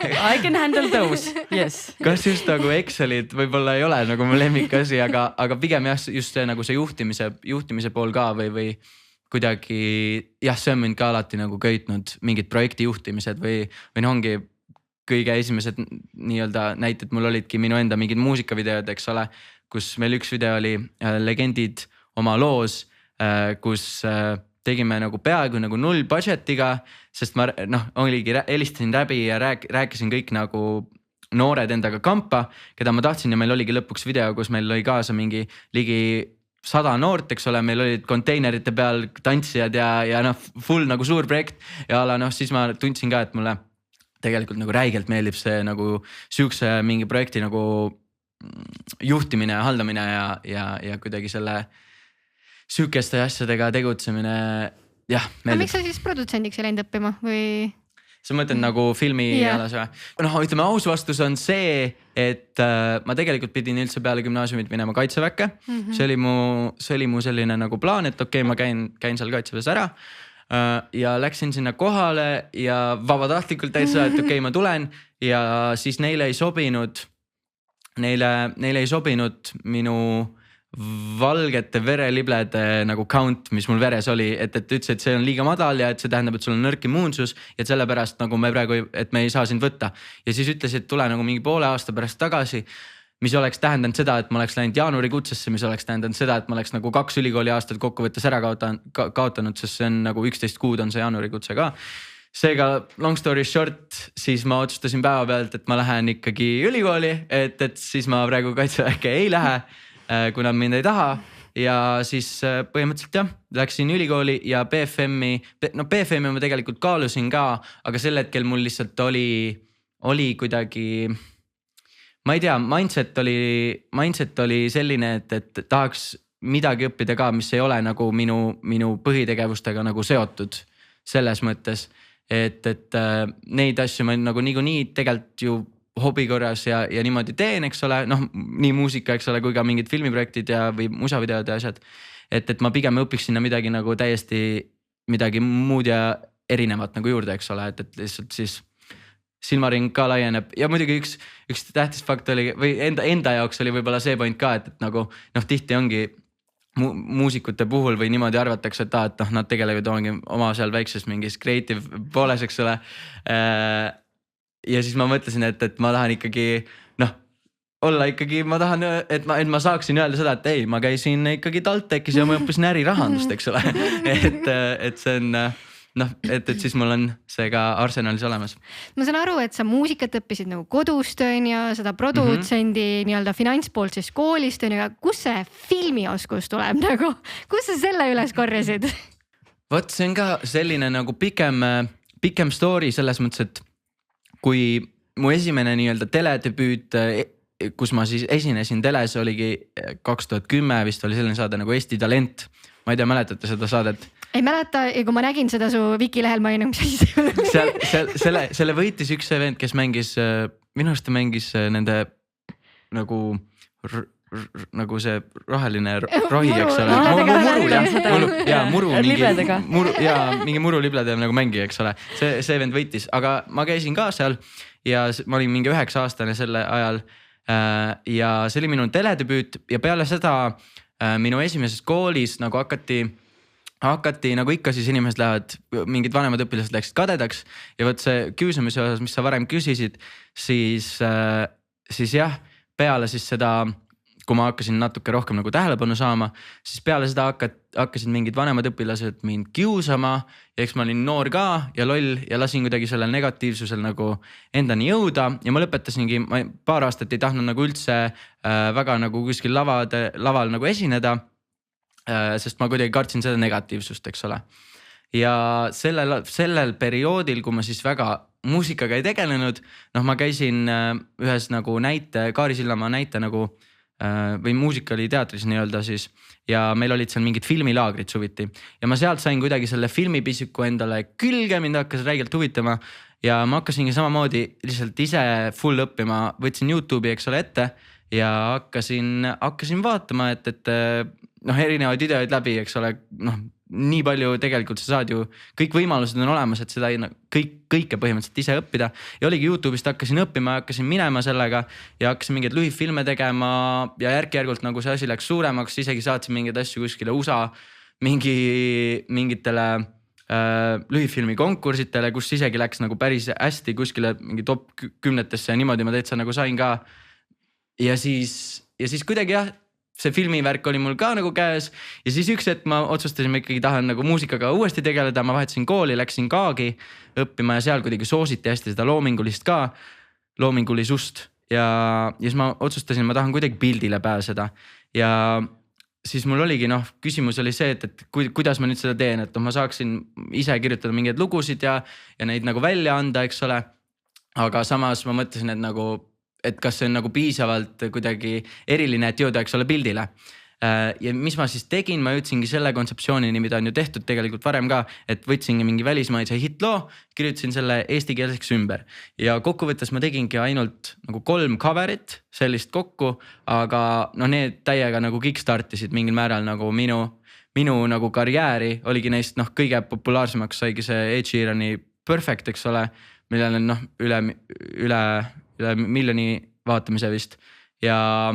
I can handle those, yes. Kas just nagu Excelit võib-olla ei ole nagu mu lemmikasi, aga pigem jah, just see nagu see juhtimise pool ka või kuidagi jah, see on mind ka alati nagu köitnud mingid projekti juhtimised või ongi kõige esimesed nii-öelda näited mul olidki minu enda mingid muusikavideod, eks ole, kus meil üks video oli Legendid oma loos, kus tegime nagu peaaegu nagu null budgetiga, sest ma oligi helistasin läbi ja rääkisin kõik nagu noored endaga kampa, keda ma tahtsin ja meil oligi lõpuks video, kus meil oli kaasa mingi ligi 100 noort, eks ole, meil olid konteinerite peal tantsijad ja full nagu suur projekt ja siis ma tundsin ka, et mulle tegelikult nagu räigelt meeldib see nagu siukse mingi projekti nagu juhtimine ja haldamine ja kuidagi selle sükeste asjadega tegutsemine, jah, meeldib. Aga miks sa siis produtsendiks ei läinud õppima või? Sa mõtled nagu filmi alas või? Ütleme, aus vastus on see, et ma tegelikult pidin üldse peale gümnaasiumit minema kaitseväkke. See oli mu selline nagu plaan, et okei, ma käin seal kaitseväes ära. Ja läksin sinna kohale ja vabatahtlikult täitsa, et okei, ma tulen ja siis neile ei sobinud minu valgete vereliblede nagu count, mis mul veres oli, et ütles, et see on liiga madal ja et see tähendab, et sul on nõrk immuunsus ja sellepärast nagu me praegu, et me ei saa sind võtta. Ja siis ütlesid, tule nagu mingi poole aasta pärast tagasi, mis oleks tähendanud seda, et ma oleks läinud jaanuarikutsesse, mis oleks tähendanud seda, et ma oleks nagu 2 ülikooli aastat kokkuvõttes ära kaotanud, sest see on nagu 11 kuud on see jaanuarikutse ka. Seega long story short, siis ma otsustasin päeva pealt, et ma lähen ikkagi ülikooli, et siis ma praegu kaitseväkke ei lähe, kuna mind ei taha. Ja siis põhimõtteliselt jah, läksin ülikooli ja BFM-i ma tegelikult kaalusin ka, aga sel hetkel mul lihtsalt oli kuidagi... Ma ei tea, mindset oli selline, et tahaks midagi õppida ka, mis ei ole nagu minu põhitegevustega nagu seotud selles mõttes, et neid asju ma nagu niikuinii tegelikult ju hobi korras ja niimoodi teen, eks ole, nii muusika, eks ole, kui ka mingid filmiprojektid või musavideod ja asjad, et ma pigem õpiks sinna midagi nagu täiesti midagi muud ja erinevat nagu juurde, eks ole, et lihtsalt siis silmaring ka laieneb ja muidugi üks tähtis fakt oli või enda jaoks oli võib-olla see point ka, et nagu tihti ongi muusikute puhul või niimoodi arvatakse, et noh, nad tegelevad oma seal väikses mingis creative pooles, eks ole. Ja siis ma mõtlesin, et ma tahan ikkagi olla ikkagi, ma tahan, et ma saaksin öelda seda, et ei, ma käisin ikkagi TalTechis ja ma õppisin ärirahandust, eks ole. et see on et siis mul on see ka Arsenalis olemas. Ma saan aru, et sa muusikat õppisid nagu kodust on ja seda produtsendi nii-öelda finantspoolt siis koolist on ja kus see filmioskus tuleb nagu, kus sa selle üles korjasid? Vot see on ka selline nagu pikem story selles mõttes, et kui mu esimene nii-öelda teledebüüt, kus ma siis esinesin teles oligi 2010 vist oli selline saade nagu Eesti Talent. Ma ei tea, mäletate seda saadet? Ei mäleta ja kui ma nägin seda su Wikilehel, ma ei mis asi. Selle võitis üks event, kes mängis, minu arust ta mängis nende nagu see roheline rohi, eks ole. Muru, mingi muru libledega nagu mängi, eks ole. See event võitis, aga ma käisin ka seal ja ma olin mingi 9-aastane selle ajal. Ja see oli minu teledebüüt ja peale seda minu esimeses koolis nagu hakati nagu ikka siis inimesed lähevad, mingid vanemad õpilased läksid kadedaks ja võt see kiusamise osas, mis sa varem küsisid, siis jah, peale siis seda, kui ma hakkasin natuke rohkem nagu tähelepanu saama, siis peale seda hakkasid mingid vanemad õpilased mind kiusama ja eks ma olin noor ka ja loll ja lasin kuidagi sellel negatiivsusel nagu endani jõuda ja ma lõpetasingi, ma paar aastat ei tahtnud nagu üldse väga nagu kuskil laval nagu esineda, sest ma kuidagi kartsin seda negatiivsust, eks ole. Ja sellel perioodil, kui ma siis väga muusikaga ei tegelenud, ma käisin ühes nagu Kaari Sillamaa näite nagu või muusikaliteatris nii-öelda siis ja meil olid seal mingid filmilaagrid suviti ja ma sealt sain kuidagi selle filmipisiku endale külge, mind hakkas räigelt huvitama ja ma hakkasingi samamoodi lihtsalt ise full õppima, võtsin YouTube'i, eks ole, ette ja hakkasin vaatama, et erinevaid ideoid läbi, eks ole, nii palju tegelikult sa saad ju, kõik võimalused on olemas, et seda kõike põhimõtteliselt ise õppida ja oligi YouTube'ist hakkasin õppima, hakkasin minema sellega ja hakkasin mingeid lühifilme tegema ja järk-järgult nagu see asi läks suuremaks, isegi saatsin mingeid asju kuskile USA mingitele lühifilmi konkursitele, kus isegi läks nagu päris hästi kuskile mingi top 10-tesse ja niimoodi ma täitsa nagu sain ka ja siis kuidagi jah, see filmivärk oli mul ka nagu käes ja siis üks hetk ma otsustasin, ma ikkagi tahan nagu muusikaga uuesti tegeleda, ma vahetasin kooli, läksin Kaagi õppima ja seal kuidagi soositi hästi seda loomingulisust ja siis ma otsustasin, ma tahan kuidagi pildile pääseda ja siis mul oligi küsimus oli see, et kuidas ma nüüd seda teen, et ma saaksin ise kirjutada mingeid lugusid ja neid nagu välja anda, eks ole, aga samas ma mõtlesin, et kas see on nagu piisavalt kuidagi eriline, et jõuda, eks ole, pildile. Ja mis ma siis tegin, ma jõudsingi selle kontseptsioonini, mida on ju tehtud tegelikult varem ka, et võtsingi mingi välismaise hitloo, kirjutasin selle eestikeelseks ümber ja kokkuvõttes ma tegingi ainult nagu 3 coverit sellist kokku, aga need täiega nagu kickstartisid mingil määral nagu minu nagu karjääri, oligi neist kõige populaarsemaks saigi see Ed Sheerani Perfect, eks ole, millel on üle miljoni vaatamise vist ja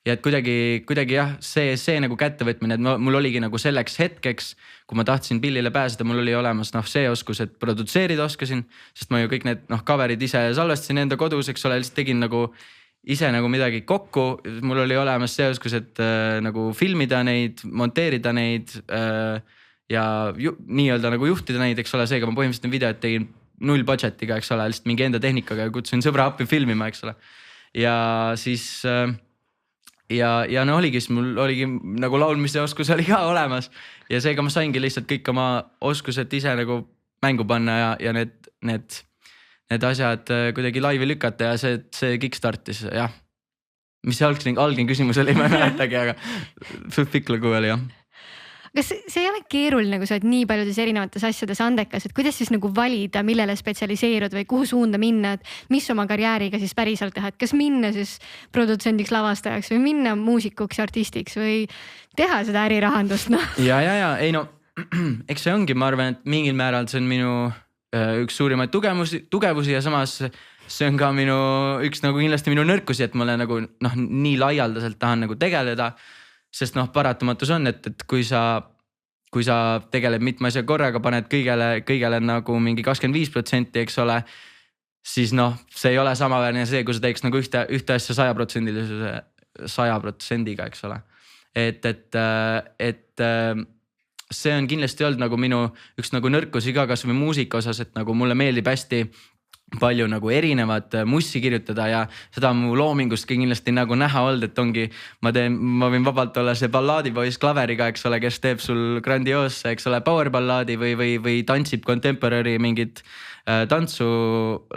et kuidagi jah, see nagu kättevõtmine, et mul oligi nagu selleks hetkeks, kui ma tahtsin pillile pääseda, mul oli olemas see oskus, et produtseerida oskasin, sest ma ju kõik need coverid ise salvestasin enda kodus, eks ole, lihtsalt tegin nagu ise nagu midagi kokku, mul oli olemas see oskus, et nagu filmida neid, monteerida neid ja nii-öelda nagu juhtida neid, eks ole, seega ma põhimõtteliselt videot tegin 0 budgetiga, eks ole, lihtsalt mingi enda tehnikaga ja kutsusin sõbra appi filmima, eks ole. Ja siis oligi, siis mul oligi nagu laulmise oskus oli ka olemas ja seega ma saingi lihtsalt kõik oma oskused ise nagu mängu panna ja need asjad kuidagi laivi lükata ja see kickstartis, jah. Mis see algne küsimus oli, ma ei mäletagi, aga suht pikk lugu oli, jah. Kas see ei ole keeruline, kui sa oled nii paljudes erinevates asjades andekas, et kuidas siis nagu valida, millele spetsialiseerud või kuhu suunda minna, et mis oma karjääriga siis päriselt teha, et kas minna siis produtsendiks, lavastajaks või minna muusikuks, artistiks või teha seda ärirahandust, Ja, ei eks see ongi, ma arvan, et mingil määral see on minu üks suurimaid tugevusi ja samas see on ka üks nagu kindlasti minu nõrkusi, et ma olen nagu nii laialdaselt tahan nagu tegeleda. sest noh, paratamatus on, et kui sa tegeled mitme asja korraga, paned kõigele nagu mingi 25%, eks ole, siis noh, see ei ole samaväärne see, kui sa teeks nagu ühte asja 100%-ga, eks ole. Et see on kindlasti olnud nagu minu üks nagu nõrkusi ka kas või muusika osas, et nagu mulle meeldib hästi palju nagu erinevat mussi kirjutada ja seda mu loomingustki kindlasti nagu näha olnud, et ongi, ma võin vabalt olla see ballaadipoiss klaveriga, eks ole, kes teeb sul grandioosse, eks ole, power ballaadi või tantsib contemporary mingit tantsu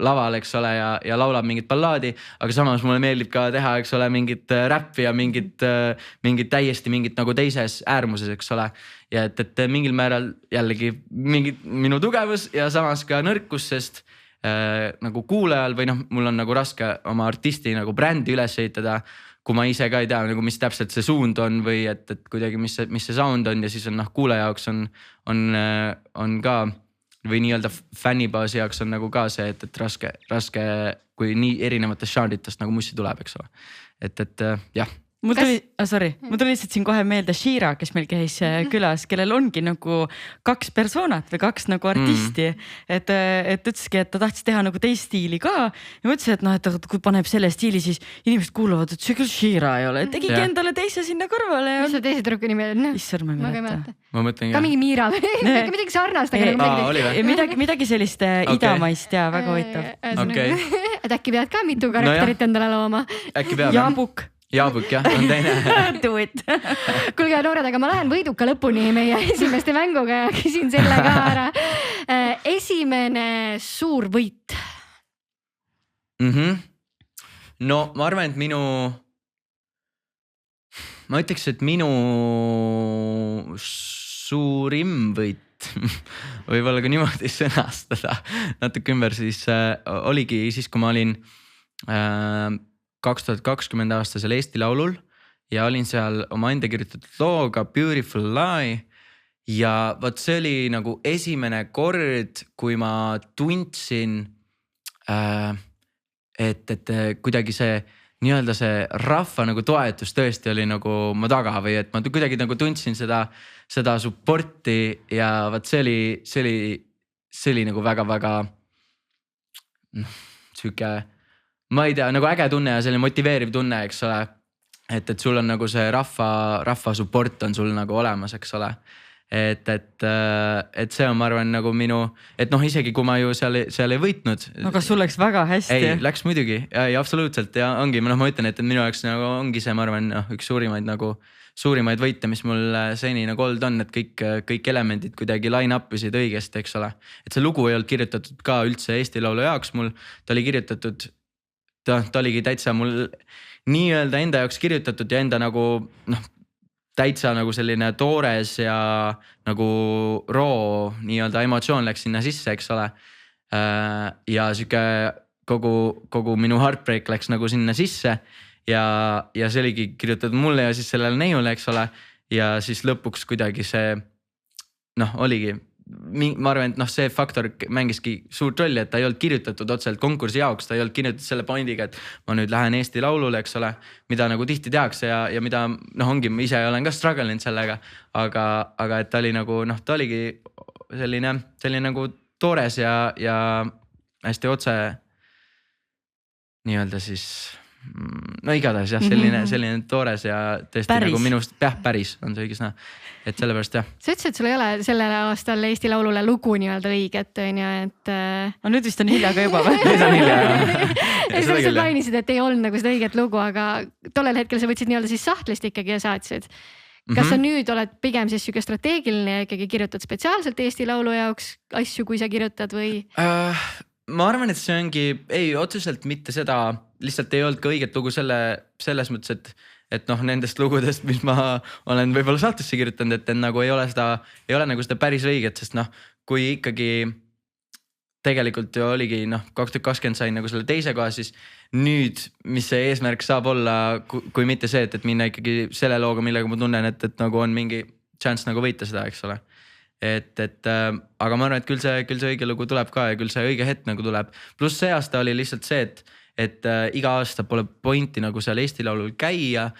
laval, eks ole, ja laulab mingit ballaadi, aga samas mulle meeldib ka teha, eks ole, mingit räppi ja mingit täiesti mingit nagu teises äärmuses, eks ole. Ja et mingil määral jällegi minu tugevus ja samas ka nõrkus, sest nagu kuulajal või noh, mul on nagu raske oma artisti nagu brändi üles ehitada, kui ma ise ka ei tea nagu, mis täpselt see suund on või et kuidagi, mis see sound on ja siis on noh, kuulaja jaoks on ka või nii-öelda fännibaasi jaoks on nagu ka see, et raske, kui nii erinevatest žanritest nagu mussi tuleb, eks ole. Et jah. Mul tuli lihtsalt siin kohe meelde Shira, kes meil käis külas, kellel ongi nagu 2 persoonat või 2 nagu artisti. Et ütleski, et ta tahtis teha nagu teist stiili ka. Ja mõtlesin, et noh, et kui paneb selle stiili, siis inimesed kuuluvad, et see küll Shira ei ole. Tegigi endale teise sinna kõrvale. Mis see teise tüdruku nimi on? Issar, ma ei mäleta. Ma mõtlen ka mingi Miira või midagi sarnast. Midagi sellist idamaist ja väga hoitav. Et äkki pead ka mitu karakterit endale looma? Äkki peab. Jaabuk jah, on teine. Do it. Kuulge noored, aga ma lähen võiduka lõpuni meie esimeste mänguga ja küsin selle ka ära. Esimene suur võit. No ma arvan, et ma ütleks, et minu suurim võit võib-olla ka niimoodi sõnastada natuke ümber, siis oligi siis, kui ma olin 2020 aastasel Eesti Laulul ja olin seal oma enda kirjutatud looga Beautiful Lie ja võt see oli nagu esimene kord, kui ma tundsin, et kuidagi see nii-öelda see rahva nagu toetus tõesti oli nagu ma taga või et ma kuidagi nagu tundsin seda supporti ja võt see oli nagu väga-väga siuke, ma ei tea, nagu äge tunne ja selline motiveeriv tunne, eks ole. Et sul on nagu see rahva support on sul nagu olemas, eks ole. Et see on, ma arvan, nagu minu, et noh, isegi kui ma ju seal ei võitnud. No kas sul läks väga hästi? Ei, läks muidugi ja absoluutselt ja ongi, ma ütlen, et minu jaoks nagu ongi see, ma arvan, üks suurimaid võite, mis mul seni nagu olnud on, et kõik elemendid kuidagi line up isid õigesti, eks ole. Et see lugu ei olnud kirjutatud ka üldse Eesti Laulu jaoks mul, ta oli kirjutatud, ta oligi täitsa mul nii-öelda enda jaoks kirjutatud ja enda nagu noh, täitsa nagu selline toores ja nagu roo nii-öelda emotsioon läks sinna sisse, eks ole. Ja siuke kogu minu heartbreak läks nagu sinna sisse ja see oligi kirjutatud mulle ja siis sellele neiule, eks ole. Ja siis lõpuks kuidagi see noh, oligi, ma arvan, et noh, see faktor mängiski suurt rolli, et ta ei olnud kirjutatud otseselt konkursi jaoks, ta ei olnud kirjutatud selle pointiga, et ma nüüd lähen Eesti Laulule, eks ole, mida nagu tihti tehakse ja mida noh, ongi, ma ise olen ka struggle'inud sellega, aga et ta oli nagu noh, ta oligi selline nagu toores ja hästi otse nii-öelda siis no igatahes jah, selline toores ja tõesti päris. Nagu minust päris on see õige sõna, et sellepärast jah. Sa ütlesid, et sul ei ole sellel aastal Eesti Laulule lugu nii-öelda õiget, et no nüüd vist on hilja ka juba või? Nüüd on hilja ja sa mainisid, et ei olnud nagu seda õiget lugu, aga tollel hetkel sa võtsid nii-öelda siis sahtlist ikkagi ja saatsid. Kas sa nüüd oled pigem siis siuke strateegiline ja ikkagi kirjutad spetsiaalselt Eesti Laulu jaoks asju, kui sa kirjutad või? Ma arvan, et see ongi, ei otseselt mitte seda, lihtsalt ei olnud ka õiget lugu selles mõttes, et noh, nendest lugudest, mis ma olen võib-olla saatesse kirjutanud, et nagu ei ole nagu seda päris õiget, sest noh, kui ikkagi tegelikult ju oligi noh, 2020 sain nagu selle teise koha, siis nüüd, mis see eesmärk saab olla, kui mitte see, et minna ikkagi selle looga, millega ma tunnen, et nagu on mingi chance nagu võita seda, eks ole. Aga ma arvan, et küll see õige lugu tuleb ka ja küll see õige hetk nagu tuleb. Pluss see aasta oli lihtsalt see, et iga aasta pole pointi nagu seal Eesti Laulul käia.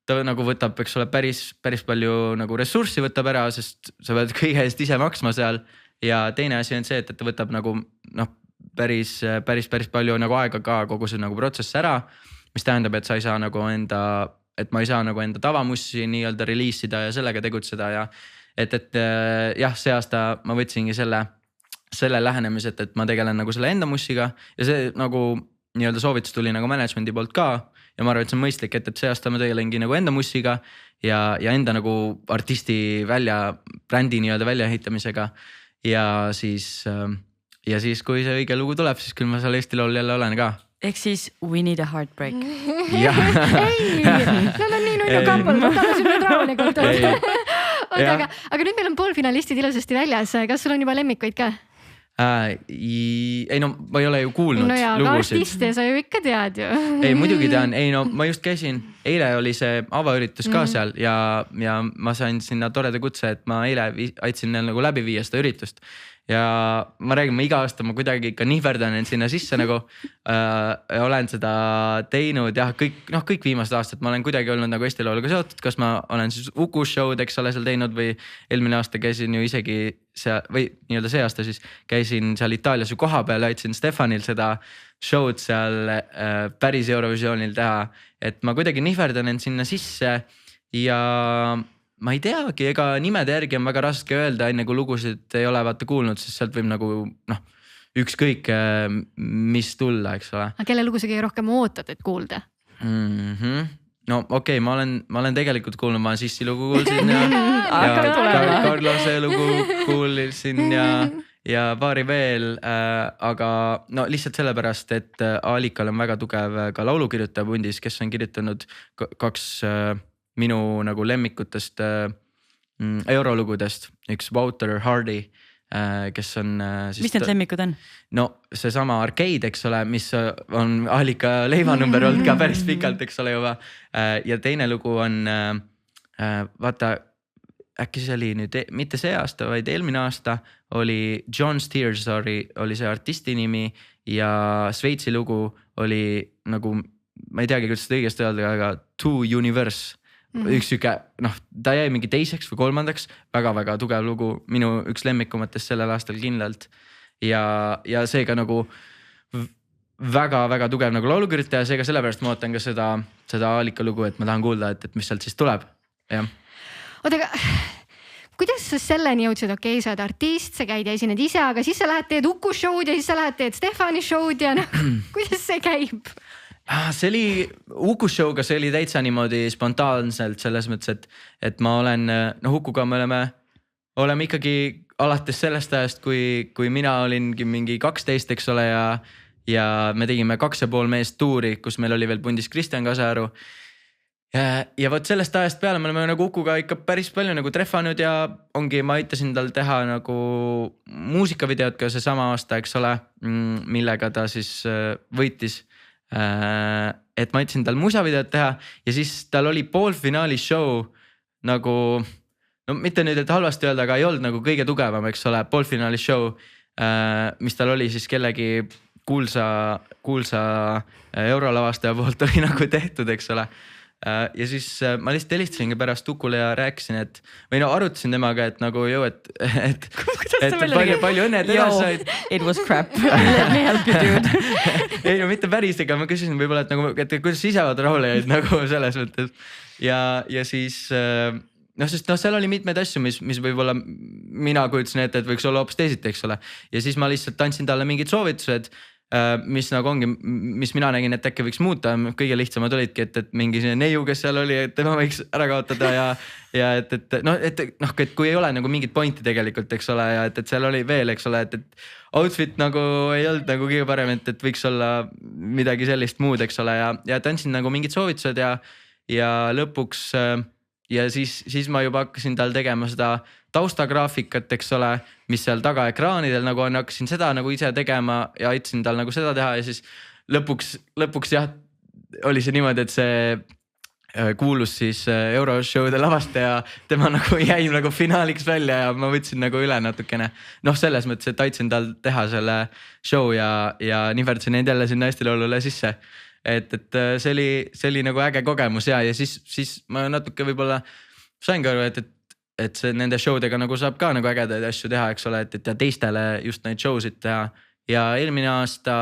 ta nagu võtab, eks ole, päris palju nagu ressurssi võtab ära, sest sa pead kõige eest ise maksma seal. Ja teine asi on see, et ta võtab nagu noh, päris palju nagu aega ka kogu see nagu protsess ära, mis tähendab, et sa ei saa nagu et ma ei saa nagu enda tavamussi nii-öelda reliisida ja sellega tegutseda ja et jah, see aasta ma võtsingi selle lähenemise, et ma tegelen nagu selle enda mussiga ja see nagu nii-öelda soovitus tuli nagu management'i poolt ka ja ma arvan, et see on mõistlik, et see aasta ma tegelengi nagu enda mussiga ja enda nagu artisti brändi nii-öelda väljaehitamisega ja siis kui see õige lugu tuleb, siis küll ma seal Eesti Laul jälle olen ka. Ehk siis We Need a Heartbreak. Ei, nad on nii nunnu kampal, võtame sinna rahulikult. Aga nüüd meil on poolfinalistid ilusasti väljas, kas sul on juba lemmikuid ka? Ei no ma ei ole ju kuulnud no jaa, lugusid. Artiste sa ju ikka tead ju. Ei muidugi tean, ei no ma just käisin, eile oli see avaüritus ka seal ja ma sain sinna toreda kutse, et ma eile aitsin nagu läbi viia seda üritust. Ja ma räägin, iga aasta ma kuidagi ikka nihverdan sinna sisse nagu olen seda teinud jah, kõik viimased aastad ma olen kuidagi olnud nagu Eesti Lauluga seotud, kas ma olen siis Uku show'd, eks ole seal teinud või eelmine aasta käisin ju isegi seal või nii-öelda see aasta siis käisin seal Itaalias ju koha peal, aitsin Stefanil seda show'd seal päris Eurovisioonil teha, et ma kuidagi nihverdan end sinna sisse ja ma ei teagi, ega nimede järgi on väga raske öelda, enne kui lugusid ei ole vaata kuulnud, siis sealt võib nagu ükskõik mis tulla, eks ole. Aga kelle lugu sa kõige rohkem ootad, et kuulda? No okei, ma olen tegelikult kuulnud, ma Sissi lugu kuulsin ja Carlose lugu kuulsin ja paari veel, aga no lihtsalt sellepärast, et Aalikal on väga tugev ka laulukirjutaja pundis, kes on kirjutanud 2 minu nagu lemmikutest eurolugudest, üks Wouter Hardy, kes on siis... Mis need lemmikud on? No see sama Arcade, eks ole, mis on Aalika leivanumber olnud ka päris pikalt, eks ole juba. Ja teine lugu on, vaata, äkki see oli nüüd mitte see aasta, vaid eelmine aasta oli John Steers oli see artisti nimi ja Sveitsi lugu oli nagu, ma ei teagi, kuidas seda õigesti öelda, aga Two Universe. Üks süke, ta jäi mingi teiseks või kolmandaks, väga-väga tugev lugu, minu üks lemmikumatest sellel aastal kindlalt ja seega nagu väga-väga tugev nagu laulukirjutaja, seega sellepärast ma ootan ka seda Aalika lugu, et ma tahan kuulda, et mis sealt siis tuleb. Oota, aga kuidas sa selleni jõudsid? Okei, sa oled artist, sa käid ja esined ise, aga siis sa lähed teed Uku show'd ja siis sa lähed teed Stefani show'd ja kuidas see käib? See oli Uku show'ga, see oli täitsa niimoodi spontaanselt selles mõttes, et ma olen, Ukuga me oleme ikkagi alates sellest ajast, kui mina olingi mingi 12, eks ole, ja me tegime 2,5 meest tuuri, kus meil oli veel pundis Kristjan Kasearu. Ja võt sellest ajast peale me oleme nagu Ukuga ikka päris palju nagu treffanud ja ma aitasin tal teha nagu muusikavideot ka see sama aasta, eks ole, millega ta siis võitis. Et ma aitasin tal musavideot teha ja siis tal oli poolfinaali show nagu, no mitte nüüd, et halvasti öelda, aga ei olnud nagu kõige tugevam, eks ole, poolfinaali show, mis tal oli siis kellegi kuulsa eurolavastaja poolt oli nagu tehtud, eks ole. Ja siis ma lihtsalt helistasingi pärast Ukule ja rääkisin, et või arutasin temaga, et nagu et palju õnne, et edasaid. It was crap. Let me help you, dude. Ei no mitte päris, ega ma küsisin võib-olla, et nagu, et kuidas ise oled rahule jäid nagu selles mõttes. Ja siis, sest seal oli mitmeid asju, mis võib-olla mina kujutasin ette, et võiks olla hoopis teisiti, eks ole. Ja siis ma lihtsalt andsin talle mingid soovitused, mis nagu ongi, mis mina nägin, et äkki võiks muuta. Kõige lihtsamad olidki, et mingi neiu, kes seal oli, et tema võiks ära kaotada ja et kui ei ole nagu mingit pointi tegelikult, eks ole, ja et seal oli veel, eks ole, et outfit nagu ei olnud nagu kõige parem, et võiks olla midagi sellist muud, eks ole, ja andsin nagu mingid soovitused ja lõpuks ja siis ma juba hakkasin tal tegema seda taustagraafikat, eks ole, mis seal taga ekraanidel nagu on, hakkasin seda nagu ise tegema ja aitasin tal nagu seda teha ja siis lõpuks jah, oli see niimoodi, et see kuulus siis Euroshow'de lavastaja, tema nagu jäi nagu finaaliks välja ja ma võtsin nagu üle natukene. Selles mõttes, et aitasin tal teha selle show ja nihverdasin neid jälle sinna Eesti Laulule sisse. et see oli nagu äge kogemus ja siis ma natuke võib-olla saingi aru, et see nende showdega nagu saab ka nagu ägedaid asju teha, eks ole, et ja teistele just neid showsid teha. Ja eelmine aasta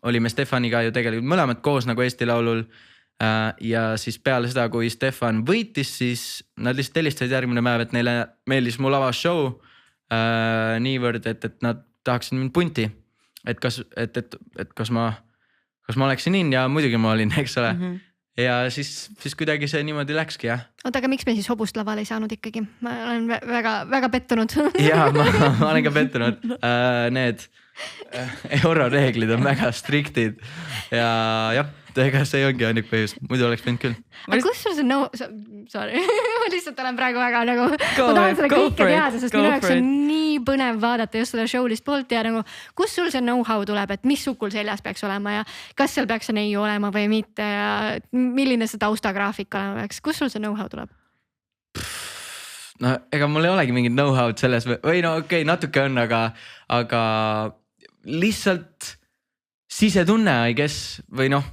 olime Stefaniga ju tegelikult mõlemad koos nagu Eesti Laulul. Ja siis peale seda, kui Stefan võitis, siis nad lihtsalt helistasid järgmine päev, et neile meeldis mu lavas show niivõrd, et nad tahaksid mind punti. Et kas ma oleksin in ja muidugi ma olin, eks ole. Ja siis kuidagi see niimoodi läkski, jah. Oota, aga miks me siis hobust lavale ei saanud ikkagi? Ma olen väga pettunud. Jaa, ma olen ka pettunud. Need euroreeglid on väga striktid ja jah, ega see ongi ainult põhjus, muidu oleks võinud küll. Aga kus sul see sorry, ma lihtsalt olen praegu väga nagu, ma tahan seda kõike teada, sest minu jaoks on nii põnev vaadata just seda showlist poolt ja nagu, kus sul see know-how tuleb, et mis sukul seljas peaks olema ja kas seal peaks see neiu olema või mitte ja milline see taustagraafik olema peaks, kus sul see know-how tuleb? No ega mul ei olegi mingit know-how'd selles või no okei, natuke on, aga lihtsalt sisetunne, I guess, või noh,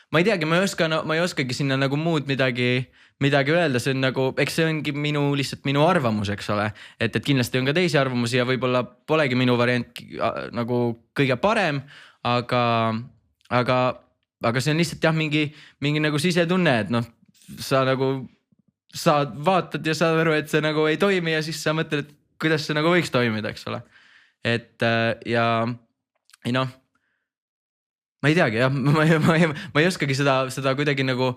ma ei teagi, ma ei oskagi sinna nagu muud midagi öelda, see on nagu, eks see ongi lihtsalt minu arvamus, eks ole, et kindlasti on ka teisi arvamusi ja võib-olla polegi minu variant nagu kõige parem, aga see on lihtsalt jah, mingi nagu sisetunne, et noh, sa vaatad ja saad aru, et see nagu ei toimi ja siis sa mõtled, et kuidas see nagu võiks toimida, eks ole. Et ja ei noh, ma ei teagi jah, ma ei oskagi seda kuidagi nagu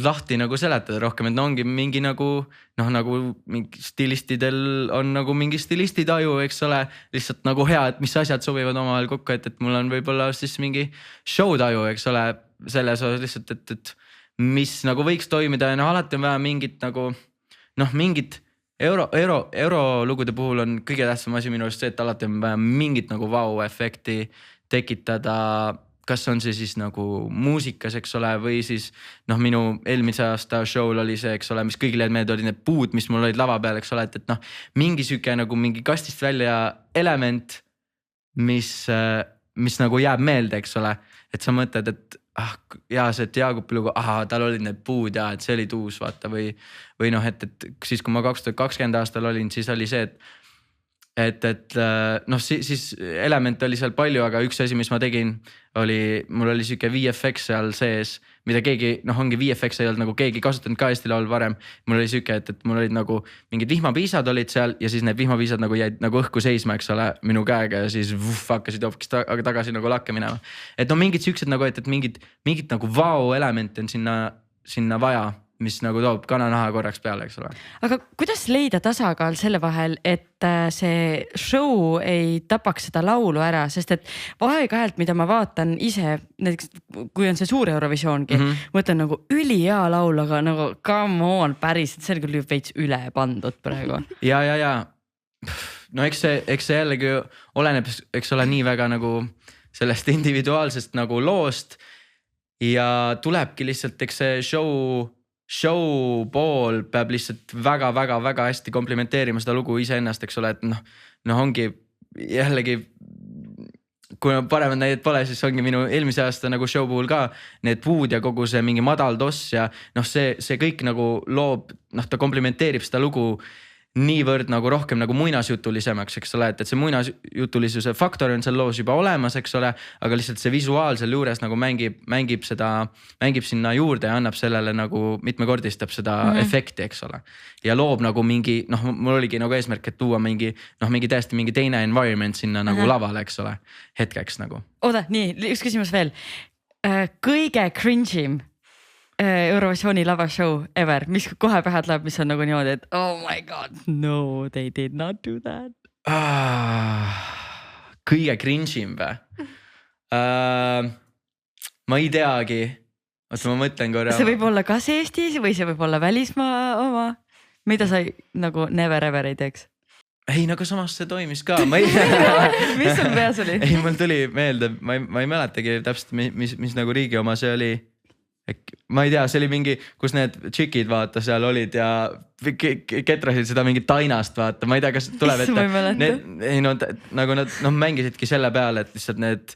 lahti nagu seletada rohkem, et no ongi mingi nagu noh, nagu mingi stilistidel on nagu mingi stilistitaju, eks ole, lihtsalt nagu hea, et mis asjad sobivad omavahel kokku, et mul on võib-olla siis mingi show taju, eks ole, selles osas lihtsalt, et mis nagu võiks toimida ja noh, alati on vaja mingit nagu noh, mingit eurolugude puhul on kõige tähtsam asi minu arust see, et alati on vaja mingit nagu vau-efekti tekitada, kas on see siis nagu muusikas, eks ole, või siis noh, minu eelmise aasta show'l oli see, eks ole, mis kõigile meelde oli need puud, mis mul olid lava peal, eks ole, et noh, mingi süke nagu mingi kastist välja element, mis nagu jääb meelde, eks ole, et sa mõtled, et see, et Jaagupi lugu, tal olid need puud ja et see oli tuus, vaata, või noh, et siis kui ma 2020 aastal olin, siis oli see, et noh, siis element oli seal palju, aga üks asi, mis ma tegin, mul oli siuke VFX seal sees, mida keegi, noh ongi VFX ei olnud nagu keegi kasutanud ka Eesti Laul varem. Mul oli siuke, et mul olid nagu mingid vihmapiisad olid seal ja siis need vihmapiisad nagu jäid nagu õhku seisma, eks ole, minu käega ja siis hakkasid hoopis tagasi nagu lakke minema. Et no mingid siuksed nagu, et mingid nagu vau-elemente on sinna vaja, mis nagu toob kananaha korraks peale, eks ole. Aga kuidas leida tasakaal selle vahel, et see show ei tapaks seda laulu ära, sest et aeg-ajalt, mida ma vaatan ise, näiteks kui on see suur Eurovisioongi, mõtlen nagu ülihea laul, aga nagu come on päris, et see on küll veits üle pandud praegu. Ja. No eks see jällegi oleneb, eks ole, nii väga nagu sellest individuaalsest nagu loost ja tulebki lihtsalt, eks see show pool peab lihtsalt väga hästi komplimenteerima seda lugu iseennast, eks ole, et noh ongi jällegi, kui paremad näidet pole, siis ongi minu eelmise aasta nagu show puhul ka need puud ja kogu see mingi madal toss ja noh, see kõik nagu loob, noh ta komplimenteerib seda lugu niivõrd nagu rohkem nagu muinasjutulisemaks, eks ole, et see muinasjutulisuse faktor on seal loos juba olemas, eks ole, aga lihtsalt see visuaalsel juures nagu mängib sinna juurde ja annab sellele nagu mitmekordistab seda efekti, eks ole. Ja loob nagu mingi, noh mul oligi nagu eesmärk, et tuua mingi täiesti mingi teine environment sinna nagu lavale, eks ole, hetkeks nagu. Oota, nii, üks küsimus veel. Kõige cringe'im Eurovisiooni lava show ever, mis kohe pähe tuleb, mis on nagu niimoodi, et oh my god, no, they did not do that. Kõige cringe'im või? Ma ei teagi. Oota, ma mõtlen korra. See võib olla kas Eestis või see võib olla välismaa oma. Mida sa nagu never ever ei teeks? Ei, nagu samas see toimis ka. Mis sul peas oli? Ei, mul tuli meelde, ma ei mäletagi täpselt, mis nagu riigi oma see oli. Ma ei tea, see oli mingi, kus need tšikid vaata seal olid ja ketrasid seda mingit tainast vaata, ma ei tea, kas tuleb, et nagu nad mängisidki selle peale, et lihtsalt need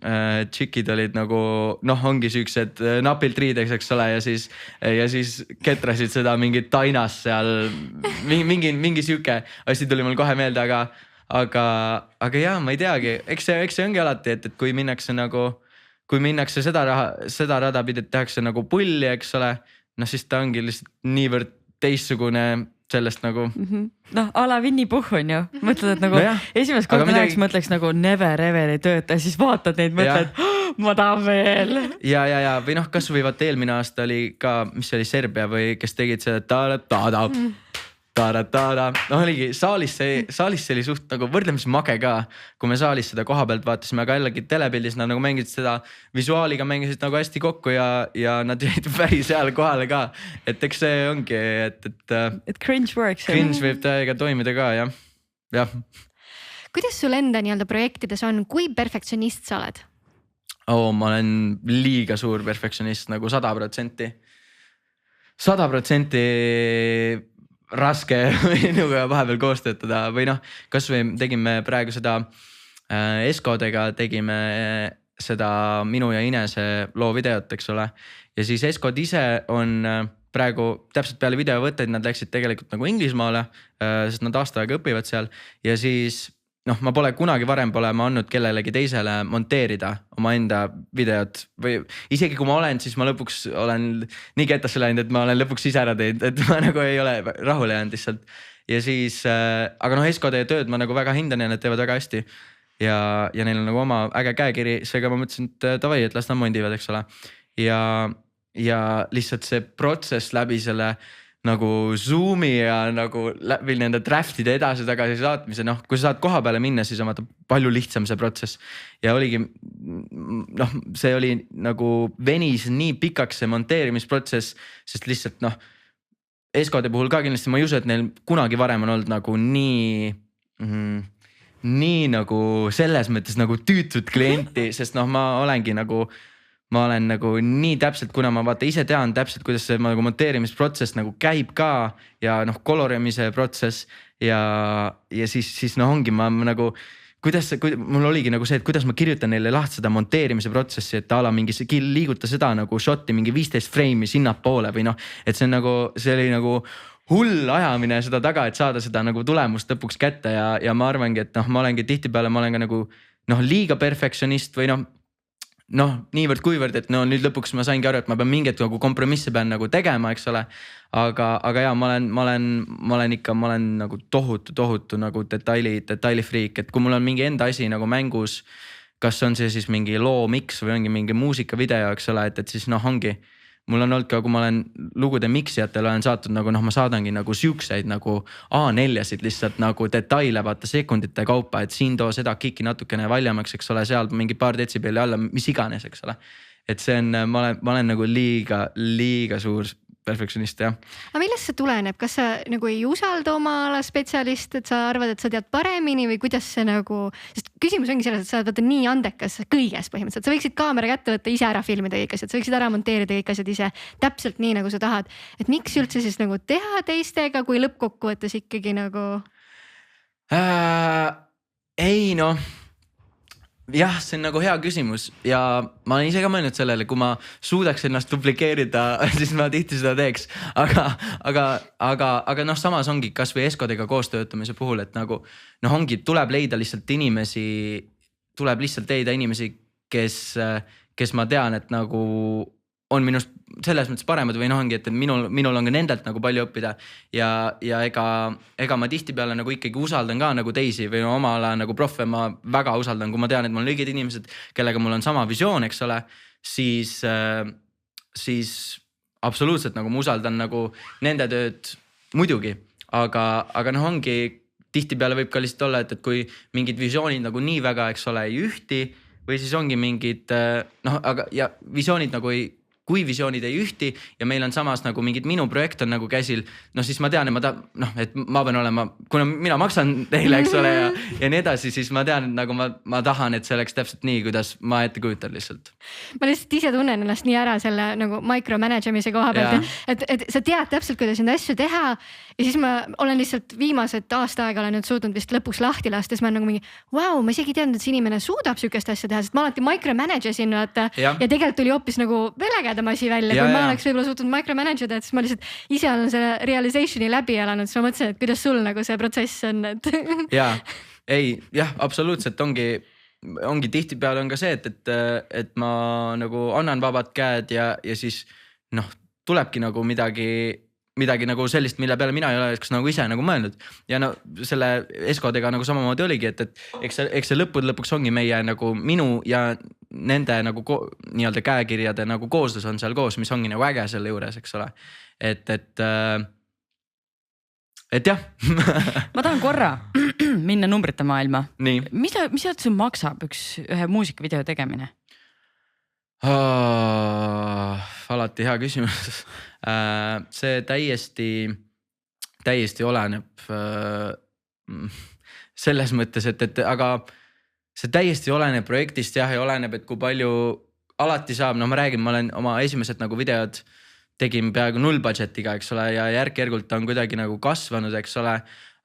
tšikid olid nagu noh, ongi siuksed napilt riideks, eks ole, ja siis ketrasid seda mingit tainas seal, mingi siuke asi tuli mul kohe meelde, aga jaa, ma ei teagi, eks see ongi alati, et kui minnakse seda rada pidi, et tehakse nagu pulli, eks ole, noh siis ta ongi lihtsalt niivõrd teistsugune sellest nagu. Noh, a la Winnie Puhh on ju, mõtled, et nagu esimest korda näeks mõtleks nagu never ever ei tööta ja siis vaatad neid, mõtled, ma tahan veel. Ja või noh, kas või vaata eelmine aasta oli ka, mis oli Serbia või kes tegid seda ta-da-ta-da. No oligi saalis oli suht nagu võrdlemisi mage ka, kui me saalis seda koha pealt vaatasime, aga jällegi telepildis nad nagu mängisid seda visuaaliga mängisid nagu hästi kokku ja nad jäid päris seal kohale ka. Et eks see ongi, et cringe works. Cringe võib täiega toimida ka, jah. Kuidas sul enda nii-öelda projektides on, kui perfektsionist sa oled? Ma olen liiga suur perfektsionist, nagu 100%. 100% raske minuga vahepeal koos töötada või noh, kas või tegime praegu seda Eskodega, tegime seda minu ja Inese loo videot, eks ole. Ja siis Eskod ise on praegu täpselt peale videovõtteid, nad läksid tegelikult nagu Inglismaale, sest nad aasta aega õpivad seal ja siis noh, ma pole kunagi varem pole ma andnud kellelegi teisele monteerida oma enda videot või isegi kui ma olen, siis ma lõpuks olen nii ketasse läinud, et ma olen lõpuks ise ära teinud, et ma nagu ei ole rahule jäänud lihtsalt. Ja siis, aga noh, Eskode tööd ma nagu väga hindan ja nad teevad väga hästi ja neil on nagu oma äge käekiri, seega ma mõtlesin, et davai, et las nad mondivad, eks ole. Ja lihtsalt see protsess läbi selle nagu Zoomi ja nagu läbi nende draftide edasi-tagasi saatmise, noh, kui sa saad koha peale minna, siis on palju lihtsam see protsess. Ja oligi, noh, see oli nagu venis nii pikaks see monteerimisprotsess, sest lihtsalt noh, Eskode puhul ka kindlasti ma ei usu, et neil kunagi varem on olnud nagu nii nagu selles mõttes nagu tüütut klienti, sest noh, ma olen nagu nii täpselt, kuna ma vaata ise tean täpselt, kuidas see nagu monteerimisprotsess nagu käib ka ja noh, kolorimise protsess ja siis noh, ongi ma nagu, mul oligi nagu see, et kuidas ma kirjutan neile lahti seda monteerimise protsessi, et ala mingi liiguta seda nagu shoti mingi 15 frame'i sinna poole või noh, et see on nagu, see oli nagu hull ajamine seda taga, et saada seda nagu tulemust lõpuks kätte ja ma arvangi, et noh, ma olengi tihtipeale, ma olen ka nagu noh, liiga perfektsionist või noh, niivõrd kuivõrd, et no nüüd lõpuks ma saingi aru, et ma pean mingit nagu kompromisse pean nagu tegema, eks ole. Aga jaa, ma olen nagu tohutu nagu detailifriik, et kui mul on mingi enda asi nagu mängus, kas on see siis mingi loo mix või ongi mingi muusikavideo, eks ole, et siis noh, ongi. Mul on olnud ka, kui ma olen lugude miksijatele olen saatnud nagu noh, ma saadangi nagu siukseid nagu A4-sid lihtsalt nagu detaile vaata sekundite kaupa, et siin too seda kiki natukene valjamaks, eks ole, seal mingi paar detsibelli alla, mis iganes, eks ole. Et see on, ma olen nagu liiga suur perfektsionist, jah. Aga millest see tuleneb? Kas sa nagu ei usalda oma ala spetsialist, et sa arvad, et sa tead paremini või kuidas see nagu, sest küsimus ongi selles, et sa oled nii andekas kõiges põhimõtteliselt. Sa võiksid kaamera kätte võtta, ise ära filmida kõik asjad, sa võiksid ära monteerida kõik asjad ise täpselt nii, nagu sa tahad. Et miks üldse siis nagu teha teistega, kui lõppkokkuvõttes ikkagi nagu? Ei noh. Jah, see on nagu hea küsimus ja ma olen ise ka mõelnud sellele, kui ma suudaks ennast duplikeerida, siis ma tihti seda teeks, aga noh, samas ongi kas või Eskodega koostöötamise puhul, et nagu noh, ongi, tuleb leida lihtsalt inimesi, kes ma tean, et nagu on minust selles mõttes paremad või noh, ongi, et minul on ka nendelt nagu palju õppida ja ega ma tihtipeale nagu ikkagi usaldan ka nagu teisi või oma ala nagu profe ma väga usaldan, kui ma tean, et mul on õiged inimesed, kellega mul on sama visioon, eks ole, siis absoluutselt nagu ma usaldan nagu nende tööd muidugi, aga noh, ongi tihtipeale võib ka lihtsalt olla, et kui mingid visioonid nagu nii väga, eks ole, ei ühti või siis ongi mingid noh, aga ja visioonid nagu kui visioonid ei ühti ja meil on samas nagu mingid minu projekt on nagu käsil, noh siis ma tean, et ma pean olema, kuna mina maksan teile, eks ole, ja nii edasi, siis ma tean, et nagu ma tahan, et see oleks täpselt nii, kuidas ma ette kujutan lihtsalt. Ma lihtsalt ise tunnen ennast nii ära selle nagu micromanagemise koha pealt, et sa tead täpselt, kuidas neid asju teha ja siis ma olen lihtsalt viimased aasta aega olen nüüd suutnud vist lõpuks lahti lasta, siis ma olen nagu mingi vau, ma isegi teadnud, et see inimene suudab sükest asja teha, sest ma alati micromanage sin vaata ja tegelikult tuli hoopis nagu veel ägedam asi välja, kui ma oleks võib-olla suutnud micromanage ida, et siis ma lihtsalt ise olen selle realizationi läbi elanud, siis ma mõtlesin, et kuidas sul nagu see protsess on, et absoluutselt ongi tihtipeale on ka see, et ma nagu annan vabad käed ja siis noh, tulebki nagu midagi nagu sellist, mille peale mina ei ole nagu ise nagu mõelnud ja no selle Eskodega nagu samamoodi oligi, et eks see lõpuks ongi meie nagu minu ja nende nagu nii-öelda käekirjade nagu kooslus on seal koos, mis ongi nagu äge selle juures, eks ole, et jah. Ma tahan korra minna numbrite maailma. Nii. Mis see maksab ühe muusikavideo tegemine? Alati hea küsimus. See täiesti oleneb selles mõttes, et aga see täiesti oleneb projektist ja oleneb, et kui palju alati saab, no ma räägin, ma olen oma esimesed nagu videod tegin peaaegu 0 budgetiga, eks ole, ja järk-järgult on kuidagi nagu kasvanud, eks ole,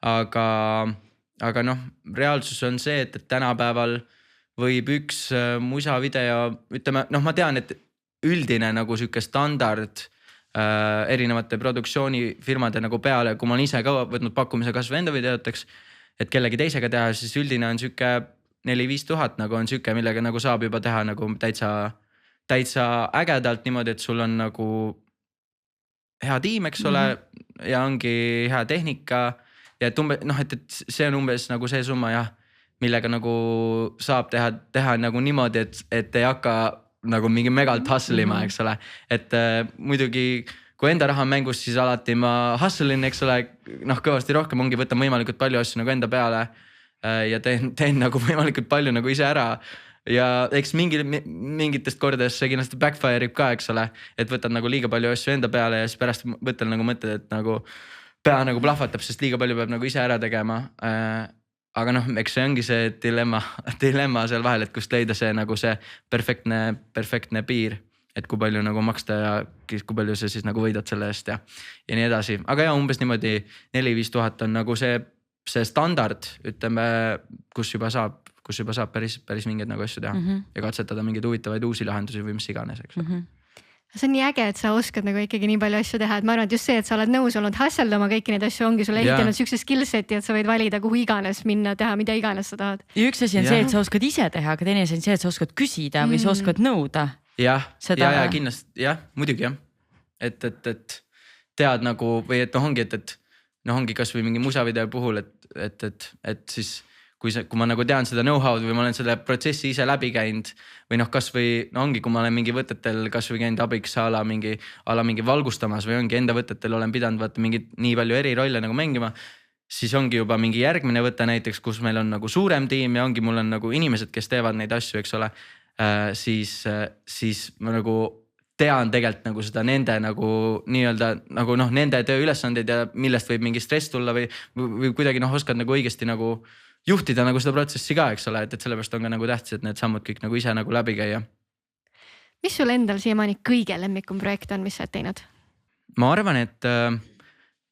aga noh, reaalsus on see, et tänapäeval võib üks musavideo, ütleme, noh, ma tean, et üldine nagu sihuke standard erinevate produktsioonifirmade nagu peale, kui ma olen ise ka võtnud pakkumise kasvu enda videoteks, et kellegi teisega teha, siis üldine on sihuke 4-5 tuhat nagu on sihuke, millega nagu saab juba teha nagu täitsa ägedalt niimoodi, et sul on nagu hea tiim, eks ole, ja ongi hea tehnika ja et noh, et see on umbes nagu see summa jah, millega nagu saab teha nagu niimoodi, et ei hakka nagu mingi megalt hustlema, eks ole, et muidugi kui enda raha on mängus, siis alati ma hustlein, eks ole, noh kõvasti rohkem ongi, võtan võimalikult palju asju nagu enda peale ja teen nagu võimalikult palju nagu ise ära ja eks mingitest kordades see kindlasti backfire ib ka, eks ole, et võtad nagu liiga palju asju enda peale ja siis pärast võtad nagu mõtted, et nagu pea nagu plahvatab, sest liiga palju peab nagu ise ära tegema. Aga noh, eks see ongi see dilemma seal vahel, et kust leida see nagu see perfektne piir, et kui palju nagu maksta ja kui palju sa siis nagu võidad selle eest ja nii edasi. Aga ja umbes niimoodi 4-5 tuhat on nagu see standard, ütleme, kus juba saab päris mingeid nagu asju teha ja katsetada mingeid huvitavaid uusi lahendusi või mis iganes, eks. See on nii äge, et sa oskad nagu ikkagi nii palju asju teha, et ma arvan, et just see, et sa oled nõus olnud hustleldama kõiki neid asju, ongi sulle ehitanud siukse skillseti, et sa võid valida kuhu iganes minna, teha mida iganes sa tahad. Ja üks asi on see, et sa oskad ise teha, aga teine asi on see, et sa oskad küsida või sa oskad nõuda. Ja kindlasti, muidugi jah. Et tead nagu või et noh ongi, et noh ongi kas või mingi musavideo puhul, et siis kui ma nagu tean seda know-how'd või ma olen selle protsessi ise läbi käinud või noh, kas või no ongi, kui ma olen mingi võtetel kas või käinud abiks ala mingi valgustamas või ongi enda võtetel olen pidanud vaata mingit nii palju eri rolle nagu mängima, siis ongi juba mingi järgmine võte näiteks, kus meil on nagu suurem tiim ja ongi mul on nagu inimesed, kes teevad neid asju, eks ole, siis ma nagu tean tegelikult nagu seda nende nagu nii-öelda nagu noh, nende tööülesandeid ja millest võib mingi stress tulla või kuidagi noh, oskad nagu õigesti nagu juhtida nagu seda protsessi ka, eks ole, et sellepärast on ka nagu tähtis, et need sammud kõik nagu ise nagu läbi käia. Mis sul endal siiamaani kõige lemmikum projekt on, mis sa oled teinud? Ma arvan, et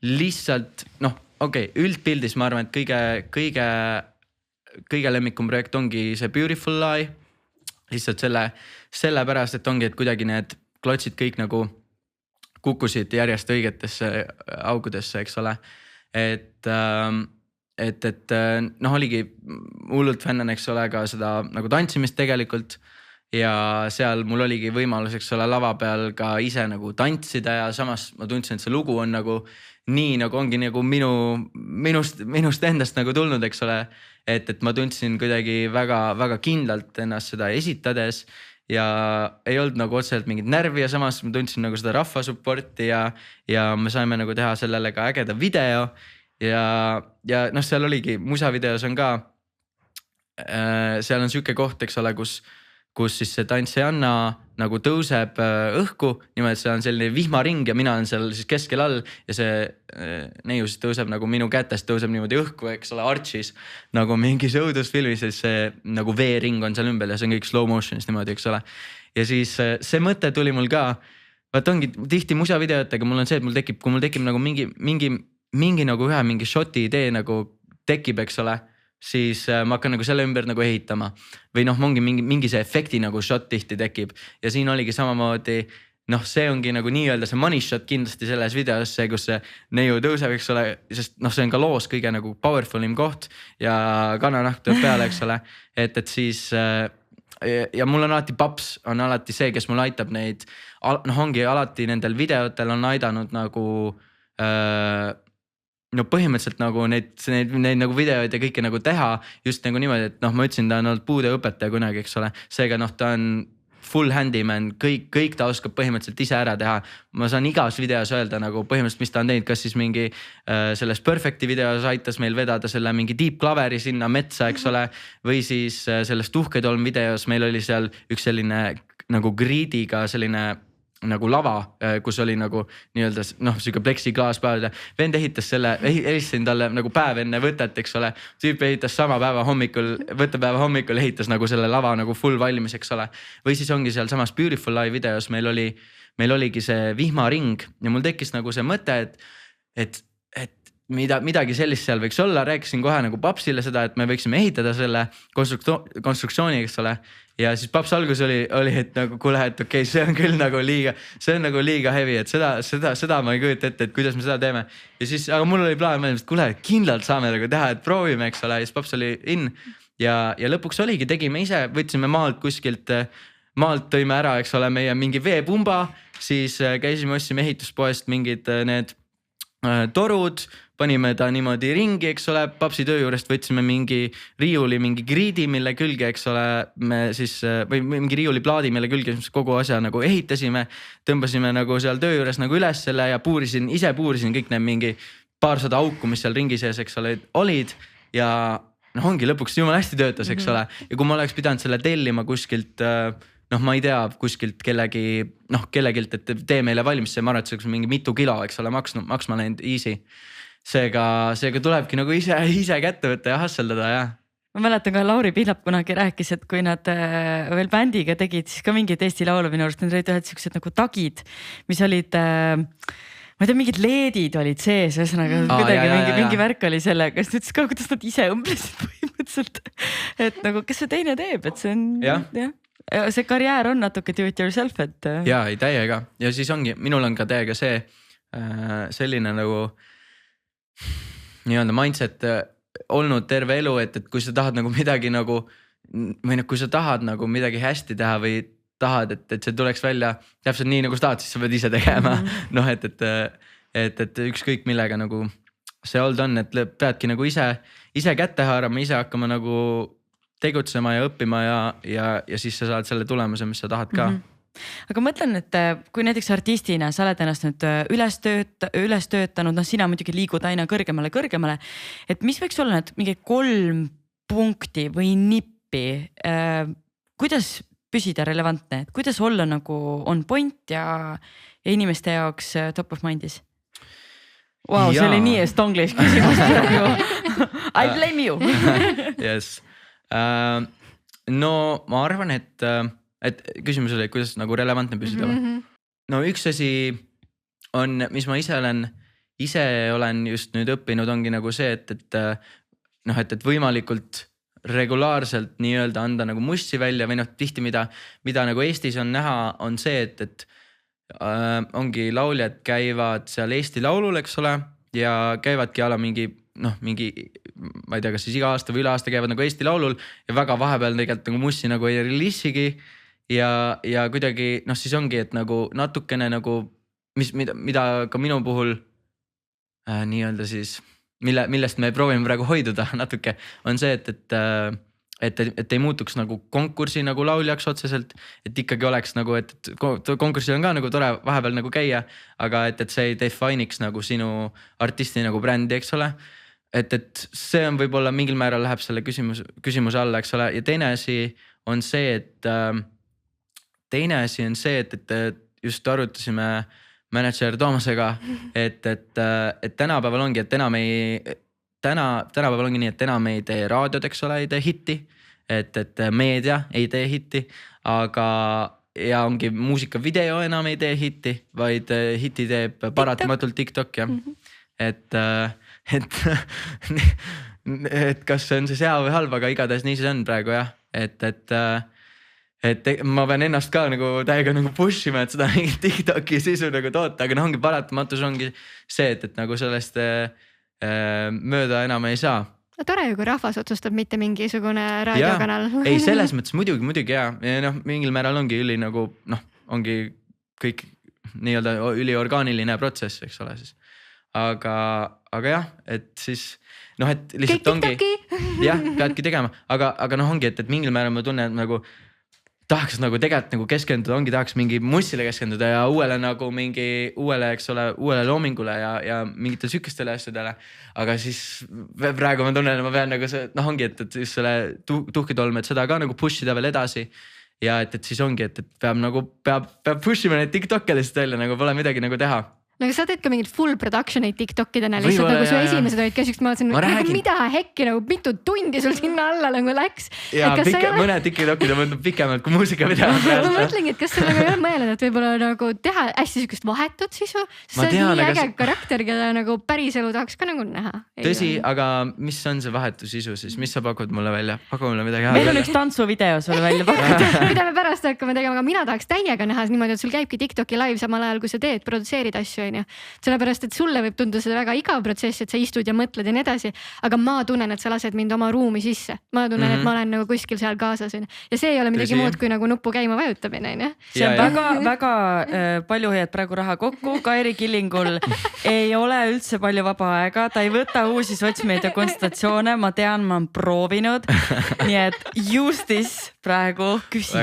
lihtsalt noh, üldpildis ma arvan, et kõige lemmikum projekt ongi see Beautiful Lie. Lihtsalt sellepärast, et ongi, et kuidagi need klotsid kõik nagu kukkusid järjest õigetesse augudesse, eks ole, et noh, oligi hullult fännan, eks ole, ka seda nagu tantsimist tegelikult ja seal mul oligi võimalus, eks ole, lava peal ka ise nagu tantsida ja samas ma tundsin, et see lugu on nagu nii nagu ongi nagu minust endast nagu tulnud, eks ole, et ma tundsin kuidagi väga kindlalt ennast seda esitades ja ei olnud nagu otseselt mingit närvi ja samas ma tundsin nagu seda rahva supporti ja me saime nagu teha sellele ka ägeda video. Ja noh, seal oligi, musavideos on ka, seal on siuke koht, eks ole, kus siis see tantsijanna nagu tõuseb õhku, niimoodi see on selline vihmaring ja mina olen seal siis keskel all ja see neiu siis tõuseb nagu minu kätest tõuseb niimoodi õhku, eks ole, archis nagu mingis õudusfilmis, siis see nagu veering on seal ümber ja see on kõik slow motion'is niimoodi, eks ole. Ja siis see mõte tuli mul ka, vaat ongi tihti musavideotega, mul on see, et kui mul tekib nagu mingi mingi nagu mingi shoti idee nagu tekib, eks ole, siis ma hakkan nagu selle ümber nagu ehitama või noh, mingi see efekti nagu shot tihti tekib ja siin oligi samamoodi. Noh, see ongi nagu nii-öelda see money shot kindlasti selles videos, see, kus see neiu tõuseb, eks ole, sest noh, see on ka loos kõige nagu powerful im koht ja kananahk tuleb peale, eks ole, et siis ja mul on alati paps on alati see, kes mul aitab neid, noh, ongi alati nendel videotel on aidanud nagu no põhimõtteliselt nagu neid nagu videoid ja kõike nagu teha just nagu niimoodi, et noh, ma ütlesin, ta on olnud puudeõpetaja kunagi, eks ole, seega noh, ta on full handyman, kõik ta oskab põhimõtteliselt ise ära teha. Ma saan igas videos öelda nagu põhimõtteliselt, mis ta on teinud, kas siis mingi selles Perfecti videos aitas meil vedada selle mingi deep claveri sinna metsa, eks ole, või siis selles Tuhketolm videos meil oli seal üks selline nagu griidiga selline nagu lava, kus oli nagu nii-öelda noh, siuke pleksiklaas peal. Vend ehitas selle, helistasin talle nagu päev enne võtet, eks ole. Tüüp ehitas sama päeva hommikul ehitas nagu selle lava nagu full valmis, eks ole. Või siis ongi seal samas Beautiful Live videos meil oligi see vihmaring ja mul tekkis nagu see mõte, et midagi sellist seal võiks olla. Rääkisin kohe nagu papsile seda, et me võiksime ehitada selle konstruktsiooni, eks ole. Ja siis paps algus oli, et nagu kuule, et okei, see on küll nagu liiga heavy, et seda ma ei kujuta ette, et kuidas me seda teeme. Ja siis, aga mul oli plaan mõelda, et kuule, kindlalt saame nagu teha, et proovime, eks ole. Ja siis paps oli in ja lõpuks oligi, tegime ise, võtsime maalt tõime ära, eks ole, meie mingi veepumba, siis käisime, ostsime ehituspoest mingid need torud, panime ta niimoodi ringi, eks ole, papsi töö juurest võtsime mingi riiuli, mingi griidi, mille külge, eks ole, me siis või mingi riiuliplaadi, mille külge kogu asja nagu ehitasime, tõmbasime nagu seal töö juures nagu üles selle ja ise puurisin kõik need mingi paarsada auku, mis seal ringi sees, eks ole, olid ja noh, ongi lõpuks jumala hästi töötas, eks ole. Ja kui ma oleks pidanud selle tellima kuskilt noh, ma ei tea, kuskilt kellegilt, et tee meile valmis, see ma arvan, et see oleks mingi mitu kilo, eks ole, maksma läinud easy. Seega tulebki nagu ise kätte võtta ja hasseldada, jah. Ma mäletan ka Lauri Pihlap kunagi rääkis, et kui nad veel bändiga tegid, siis ka mingid Eesti laulu minu arust, need olid ühed siuksed nagu tagid, mis olid, ma ei tea, mingid leedid olid sees, ühesõnaga kuidagi mingi värk oli sellega, siis ütles ka, kuidas nad ise õmblesid põhimõtteliselt, et nagu, kes see teine teeb, et see on, jah. See karjäär on natuke do it yourself, et. Ja, ei täiega. Ja siis ongi, minul on ka täiega see selline nagu nii-öelda mindset olnud terve elu, et kui sa tahad nagu midagi nagu, või kui sa tahad nagu midagi hästi teha või tahad, et see tuleks välja täpselt nii nagu sa tahad, siis sa pead ise tegema. Noh, et ükskõik millega nagu see olnud on, et peadki nagu ise kätte haarama, ise hakkama nagu tegutsema ja õppima ja siis sa saad selle tulemuse, mis sa tahad ka. Aga mõtlen, et kui näiteks artistina sa oled ennast nüüd üles töötanud, noh sina muidugi liigud aina kõrgemale, et mis võiks olla need mingi 3 punkti või nippi, kuidas püsida relevantne, et kuidas olla nagu on point ja inimeste jaoks top of mind'is? Wow, see oli nii estonglish küsimus praegu. I blame you. Yes. No ma arvan, et küsimus oli, kuidas nagu relevantne püsida. No üks asi on, mis ma ise olen just nüüd õppinud, ongi nagu see, et võimalikult regulaarselt nii-öelda anda nagu mussi välja või noh, tihti mida nagu Eestis on näha, on see, et ongi lauljad käivad seal Eesti Laulul, eks ole, ja käivadki ala mingi, ma ei tea, kas siis iga aasta või üle aasta käivad nagu Eesti Laulul ja väga vahepeal tegelikult nagu mussi nagu ei releasigi ja kuidagi, noh siis ongi, et nagu natukene nagu, mida ka minu puhul nii-öelda siis, millest me proovime praegu hoiduda natuke, on see, et ei muutuks nagu konkursi nagu lauljaks otseselt, et ikkagi oleks nagu, et konkursil on ka nagu tore vahepeal nagu käia, aga et see ei definiks nagu sinu artisti nagu brändi, eks ole. Et see on võib-olla mingil määral läheb selle küsimuse alla, eks ole. Ja teine asi on see, et just arutasime manager Toomasega, et tänapäeval ongi, et tänapäeval ongi nii, et enam ei tee raadiod, eks ole, ei tee hitti, et meedia ei tee hitti, aga ja ongi muusikavideo enam ei tee hitti, vaid hitti teeb paratamatult TikTok ja et kas see on siis hea või halb, aga igatahes nii see on praegu jah, et ma pean ennast ka nagu täiega nagu push ima, et seda mingit TikToki sisu nagu toota, aga ongi paratamatus ongi see, et nagu sellest mööda enam ei saa. Tore ju, kui rahvas otsustab, mitte mingisugune raadiokanal. Ei, selles mõttes muidugi ja mingil määral ongi ongi kõik nii-öelda üliorgaaniline protsess, eks ole siis. Aga jah, et siis et lihtsalt ongi, jah, peadki tegema, aga ongi, et mingil määral ma tunnen nagu tahaks nagu tegelikult nagu keskenduda, tahaks mingi mussile keskenduda ja uuele, eks ole, uuele loomingule ja mingitele sükestele asjadele. Aga siis praegu ma tunnen, et ma pean nagu see, ongi, et just selle tuhkitolme, et seda ka nagu pushida veel edasi. Ja et siis ongi, et peab pushima neid TikTok'e lihtsalt välja, nagu pole midagi nagu teha. No sa teed ka mingid full production'id TikTokidena lihtsalt nagu su esimesed olid ka, ma mõtlesin, mida hekki nagu mitu tundi sul sinna alla nagu läks. Ja mõned TikTokid on mõtled pikemalt kui muusikavideo. Ma mõtlengi, et kas sa nagu ei ole mõelnud, et võib-olla nagu teha hästi sükest vahetut sisu. See on nii äge karakter, keda nagu päris elu tahaks ka nagu näha. Tõsi, aga mis on see vahetu sisu siis? Mis sa pakud mulle välja? Paku mulle midagi. Meil on üks tantsuvideo sulle välja pakuda. Mida me pärast hakkame tegema, aga mina tahaks täiega näha niimoodi, et sul käibki TikToki live samal ajal, kui sa teed, produtseerid asju. Sellepärast, et sulle võib tunduda seda väga igav protsess, et sa istud ja mõtled ja nii edasi, aga ma tunnen, et sa lased mind oma ruumi sisse. Ma tunnen, et ma olen nagu kuskil seal kaasas. Ja see ei ole midagi muud kui nagu nuppu käima vajutamine. See on väga palju hoiad praegu raha kokku. Kairi Killingul ei ole üldse palju vaba aega. Ta ei võta uusi sotsmeedia konsultatsioone. Ma tean, ma olen proovinud. Nii et Justis praegu küsi.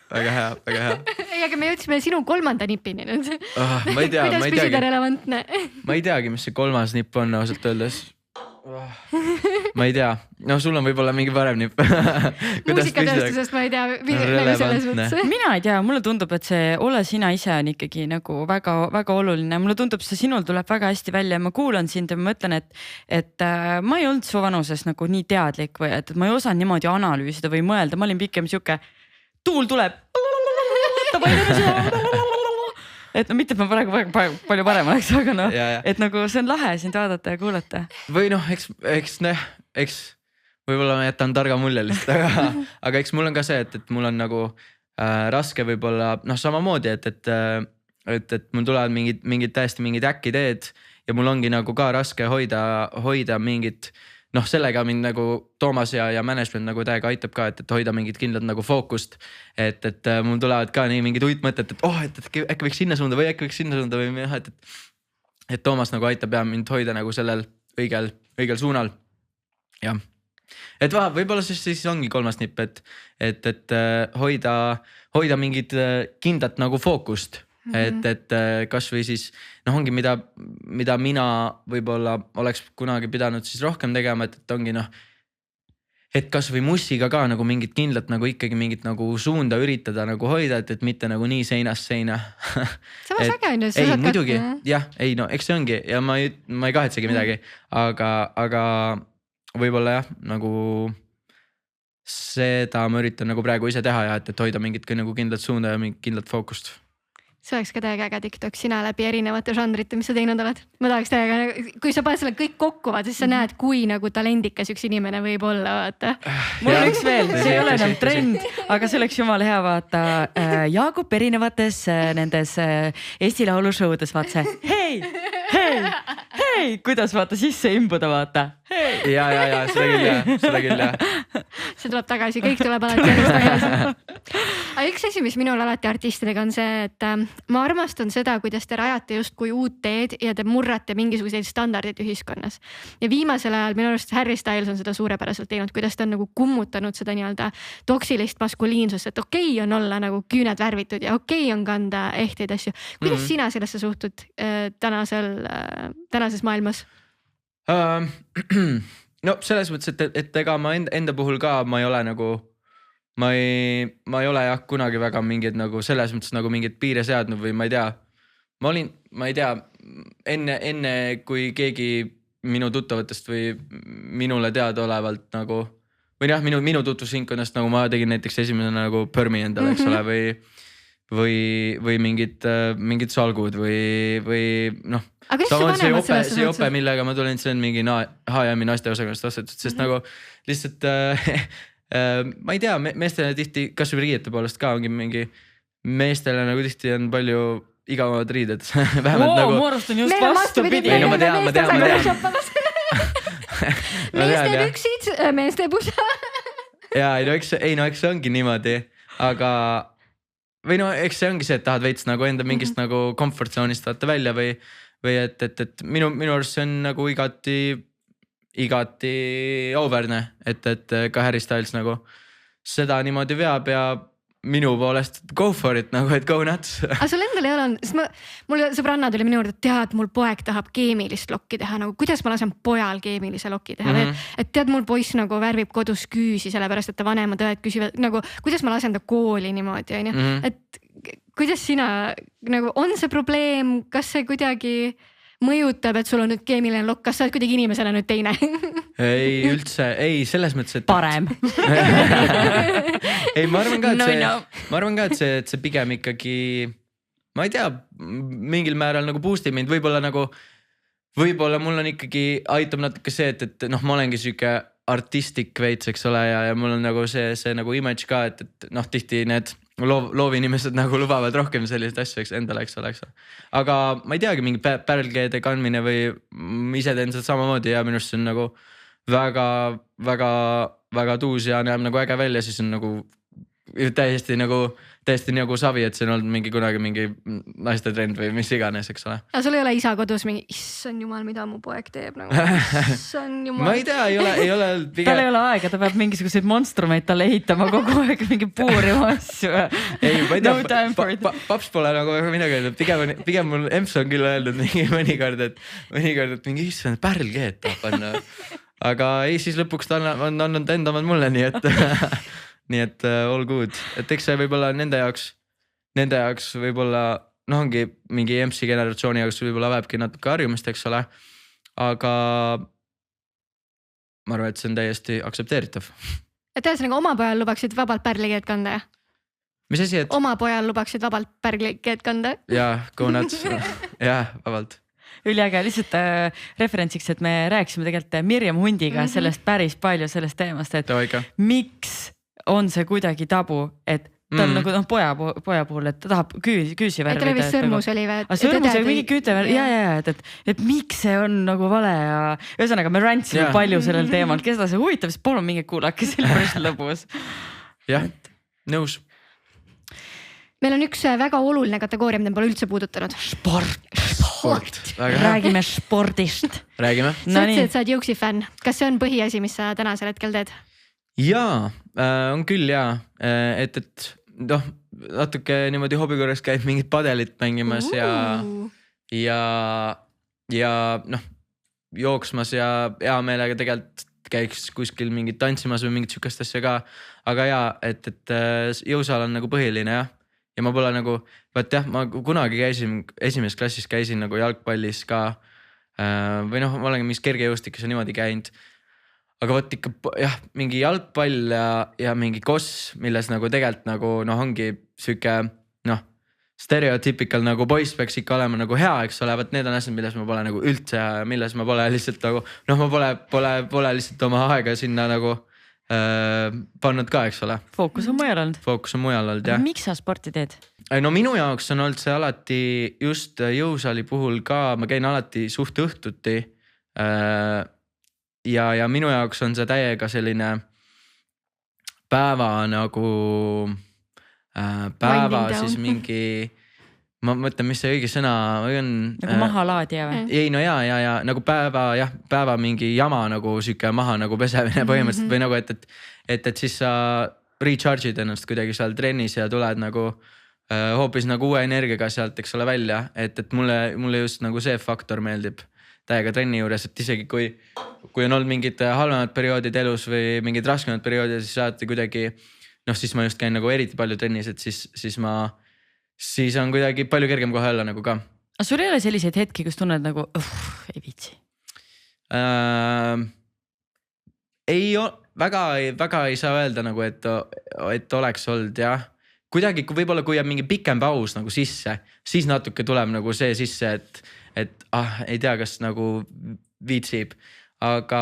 Väga hea. Ei, aga me jõudsime sinu 3. nipini nüüd. Ma ei tea, kuidas püsida relevantne? Ma ei teagi, mis see 3. nipp on ausalt öeldes. Ma ei tea. Sul on võib-olla mingi parem nipp. Muusikatööstusest ma ei tea selles mõttes. Mina ei tea, mulle tundub, et see ole sina ise on ikkagi nagu väga, väga oluline. Mulle tundub, see sinul tuleb väga hästi välja. Ma kuulan sind ja ma mõtlen, et ma ei olnud su vanuses nagu nii teadlik või et ma ei osanud niimoodi analüüsida või mõelda. Ma olin pikem siuke tuul tuleb. Et mitte, et ma praegu palju parem oleks, aga et nagu see on lahe sind vaadata ja kuulata. Või eks võib-olla ma jätan targa mulje lihtsalt, aga eks mul on ka see, et mul on nagu raske võib-olla, samamoodi, et mul tulevad mingid täiesti mingid äkkideed ja mul ongi nagu ka raske hoida mingit sellega mind nagu Toomas ja management nagu täiega aitab ka, et hoida mingit kindlat nagu fookust. Et mul tulevad ka nii mingid uitmõtted, et äkki võiks sinna suunda või äkki võiks sinna suunda või et Toomas nagu aitab ja mind hoida nagu sellel õigel suunal. Jah. Et võib-olla siis ongi 3. nipp, et hoida mingit kindlat nagu fookust. Et kas või siis ongi mida mina võib-olla oleks kunagi pidanud siis rohkem tegema, et ongi et kas või mussiga ka nagu mingit kindlat nagu ikkagi mingit nagu suunda üritada nagu hoida, et mitte nagu nii seinast seina. Samas äge on ju. Ei, muidugi, jah, eks see ongi ja ma ei kahetsegi midagi, aga võib-olla jah, nagu seda ma üritan nagu praegu ise teha ja et hoida mingit nagu kindlat suunda ja mingit kindlat fookust. See oleks ka täiega äge TikTok sina läbi erinevate žanrite, mis sa teinud oled. Ma tahaks täiega, kui sa paned selle kõik kokku, siis sa näed, kui nagu talendikas üks inimene võib olla, vaata. Mul on üks veel, see ei ole enam trend, aga see oleks jumala hea vaata Jaagup erinevates nendes Eesti Laulu showdes vaata see hei, kuidas vaata sisse imbuda vaata. Hei. Ja, seda küll jah. See tuleb tagasi, kõik tuleb alati tagasi. Aga üks asi, mis minul alati artistidega on see, et ma armastan seda, kuidas te rajate justkui uut teed ja te murrate mingisuguseid standardid ühiskonnas. Ja viimasel ajal minu arust Harry Styles on seda suurepäraselt teinud, kuidas ta on nagu kummutanud seda nii-öelda toksilist maskuliinsust, et okei on olla nagu küüned värvitud ja okei on kanda ehteid asju. Kuidas sina sellesse suhtud tänases maailmas? No selles mõttes, et ega ma enda puhul ka ma ei ole nagu, ma ei ole jah kunagi väga mingid nagu selles mõttes nagu mingid piire seadnud või ma ei tea, enne kui keegi minu tuttavatest või minule teadaolevalt nagu, või jah, minu tutvusringkonnast nagu ma tegin näiteks esimene nagu Permi endale, eks ole, või mingid salgud või noh. Aga kuidas see vanemad see jope, millega ma tulin, see on mingi H&M naiste osakonnast ostetud, sest nagu lihtsalt ma ei tea, meestele tihti, kas või riiete poolest ka ongi mingi, meestele nagu tihti on palju igavamad riided. Vähemalt nagu. Mu arust on just vastupidi. Ei no ma tean. Meeste püksid, meeste pusa. Ja eks see ongi niimoodi, aga või no eks see ongi see, et tahad veits nagu enda mingist nagu comfort zone'ist vaata välja või et minu arust see on nagu igati auväärne, et ka Harry Styles nagu seda niimoodi veab ja minu poolest go for it nagu, et go nuts. Aga sul endal ei ole olnud, sest mul sõbranna tuli minu juurde, et tead, mul poeg tahab keemilist lokki teha, nagu kuidas ma lasen pojal keemilise lokki teha et tead, mul poiss nagu värvib kodus küüsi, sellepärast et ta vanemad õed küsivad nagu, kuidas ma lasen ta kooli niimoodi, on ju, et kuidas sina nagu, on see probleem, kas see kuidagi mõjutab, et sul on nüüd keemiline lokk, kas sa oled kuidagi inimesena nüüd teine? Ei üldse, ei selles mõttes, et parem. Ei, ma arvan ka, et see pigem ikkagi, ma ei tea, mingil määral nagu boostib mind, võib-olla mul on ikkagi, aitab natuke see, et noh, ma olengi siuke artistik veits, eks ole, ja mul on nagu see nagu image ka, et noh, tihti need loovinimesed nagu lubavad rohkem selliseid asju, eks endale, eks ole. Aga ma ei teagi, mingi pärlkeede kandmine või ise teen seda samamoodi ja minu arust see on nagu väga tuus ja näeb nagu äge välja, siis on nagu täiesti nagu savi, et see on olnud kunagi mingi naiste trend või mis iganes, eks ole. Aga sul ei ole isa kodus mingi, issand jumal, mida mu poeg teeb nagu, issand jumal. Ma ei tea, ei ole tal ei ole aega, ta peab mingisuguseid monstrumeid talle ehitama kogu aeg, mingi puurima asju. Ei, ma ei tea, paps pole nagu midagi öelnud, pigem mul emps on küll öelnud mingi mõnikord, et mingi issand pärlkeed tahab panna. Aga ei, siis lõpuks ta on andnud endamad mulle, nii et all good, et eks see võib-olla nende jaoks võib-olla noh, ongi mingi MC generatsiooni jaoks võib-olla vajabki natuke harjumist, eks ole, aga ma arvan, et see on täiesti aktsepteeritav. Et ühesõnaga oma pojal lubaksid vabalt pärlikeed kanda, jah? Mis asi, et? Oma pojal lubaksid vabalt pärlikeed kanda? Jaa, go nuts, jah, vabalt. Üliäge, lihtsalt referentsiks, et me rääkisime tegelikult Mirjam Hundiga sellest päris palju sellest teemast, et miks on see kuidagi tabu, et ta on nagu poja puhul, et ta tahab küüsi värvida. Et ta oli vist sõrmus oli või? Sõrmus oli mingi küütevärv, et miks see on nagu vale ja ühesõnaga me rantsime palju sellel teemal, keda see huvitab, siis palun minge kuulake, see oli päris lõbus. Jah, nõus. Meil on üks väga oluline kategooria, mida pole üldse puudutanud. Sport. Räägime spordist. Räägime. Sa ütlesid, et sa oled Jõuksi fänn. Kas see on põhiasi, mis sa tänasel hetkel teed? Jaa, on küll jaa, et noh, natuke niimoodi hobi korras käib mingit padelit mängimas ja noh, jooksmas ja hea meelega tegelikult käiks kuskil mingit tantsimas või mingit sükast asja ka. Aga jaa, et jõusaal on nagu põhiline jah. Ja ma pole nagu, vaat jah, ma kunagi esimeses klassis käisin nagu jalgpallis ka või noh, ma olen mingis kergejõustikes ja niimoodi käinud. Aga võt ikka jah, mingi jalgpall ja mingi koss, milles nagu tegelikult nagu noh, ongi süke noh, stereotypical nagu poiss peaks ikka olema nagu hea, eks ole, võt need on asjad, milles ma pole nagu üldse ja milles ma pole lihtsalt nagu noh, ma pole lihtsalt oma aega sinna nagu pannud ka, eks ole. Fookus on mujal olnud, jah. Miks sa sporti teed? No minu jaoks on olnud see alati just jõusaali puhul ka, ma käin alati suht õhtuti ja minu jaoks on see täiega selline päeva nagu siis mingi, ma mõtlen, mis see õige sõna on. Nagu mahalaadija või? Ei, no ja nagu päeva mingi jama nagu süke maha nagu pesemine põhimõtteliselt või nagu, et siis sa recharge'id ennast kuidagi seal trennis ja tuled nagu hoopis nagu uue energiaga sealt, eks ole, välja, et mulle just nagu see faktor meeldib täiega trenni juures, et isegi kui on olnud mingid halvemad perioodid elus või mingid raskemad perioodid, siis saati kuidagi, noh siis ma just käin nagu eriti palju trennis, et siis on kuidagi palju kergem kohe olla nagu ka. Aga sul ei ole selliseid hetki, kus tunned nagu, ei viitsi? Väga ei saa öelda nagu, et oleks olnud jah. kuidagi võib-olla kui jääb mingi pikem paus nagu sisse, siis natuke tuleb nagu see sisse, et ei tea, kas nagu viitsib. Aga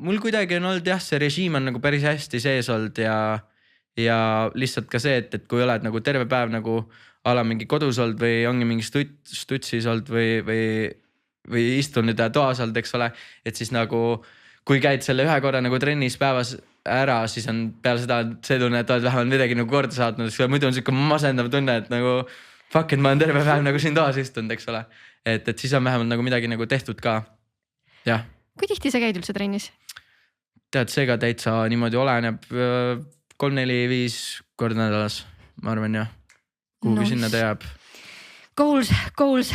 mul kuidagi on olnud jah, see režiim on nagu päris hästi sees olnud ja lihtsalt ka see, et kui oled nagu terve päev nagu ala mingi kodus olnud või ongi mingi stutsis olnud või istun nüüd toas olnud, eks ole, et siis nagu kui käid selle ühe korra nagu trennis päevas ära, siis on peale seda see tunne, et oled vähemalt midagi nagu korda saatnud, muidu on siuke masendav tunne, et nagu fuck, et ma olen terve päev nagu siin toas istunud, eks ole. Et siis on vähemalt nagu midagi nagu tehtud ka. Jah. Kui tihti sa käid üldse trennis? Tead, see ka täitsa niimoodi oleneb 3, 4, 5 korda nädalas, ma arvan jah. Kuhugi sinna ta jääb. Goals.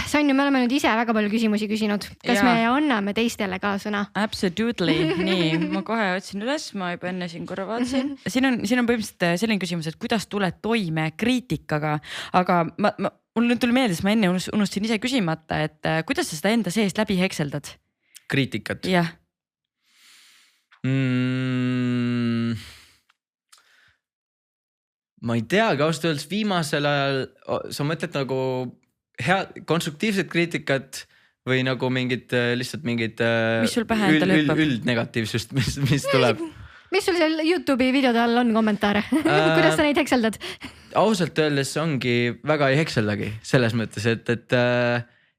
Sanju, me oleme nüüd ise väga palju küsimusi küsinud. Kas me anname teistele ka sõna? Absolutely. Nii, ma kohe otsin üles, ma juba enne siin korra vaatasin. Siin on põhimõtteliselt selline küsimus, et kuidas tuled toime kriitikaga, aga mul tuli meelde, sest ma enne unustasin ise küsimata, et kuidas sa seda enda seest läbi hekseldad? Kriitikat? Jah. Ma ei teagi, ausalt öeldes viimasel ajal sa mõtled nagu konstruktiivset kriitikat või nagu mingid lihtsalt mingid mis sul pähe enda lõppab? Üldnegatiivsust, mis tuleb. Mis sul seal YouTube'i videode all on kommentaare? Kuidas sa neid hekseldad? Ausalt öeldes ongi väga ei hekseldagi selles mõttes,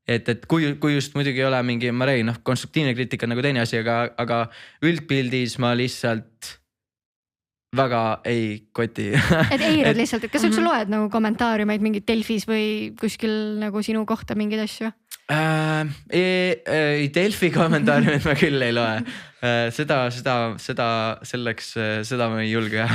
et kui just muidugi ei ole mingi, ma räägin, konstruktiivne kriitika nagu teine asi, aga üldpildis ma lihtsalt väga ei koti. Et eirad lihtsalt, et kas üldse loed nagu kommentaariumeid mingid Delfis või kuskil nagu sinu kohta mingeid asju? Delfi kommentaariumid ma küll ei loe. Seda ma ei julge.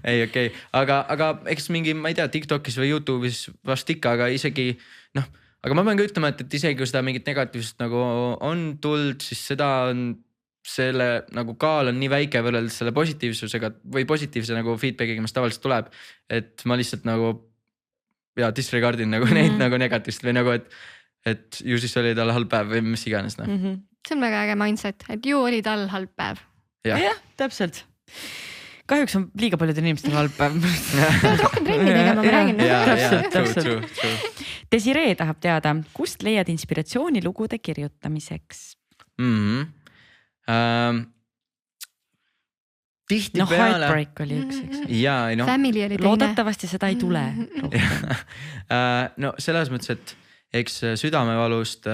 Ei, okei. Aga eks mingi, ma ei tea, TikTokis või YouTube'is vast ikka, aga isegi aga ma pean ka ütlema, et isegi kui seda mingit negatiivsust nagu on tuld, siis seda on selle nagu kaal on nii väike võrreldes selle positiivsusega või positiivse nagu feedbackiga, mis tavaliselt tuleb, et ma lihtsalt nagu disregardin nagu neid nagu negatiivselt või nagu, et ju siis oli tal halb päev või mis iganes. See on väga äge mindset, et ju oli tal halb päev. Jah, täpselt. Kahjuks on liiga paljudel inimestel halb päev. Pead rohkem trenni tegema, ma räägin. Täpselt. Desiree tahab teada, kust leiad inspiratsiooni lugude kirjutamiseks? Tihtipeale Heartbreak oli üks, eks. Family oli teine. Loodetavasti seda ei tule. No selles mõttes, et eks südamevalust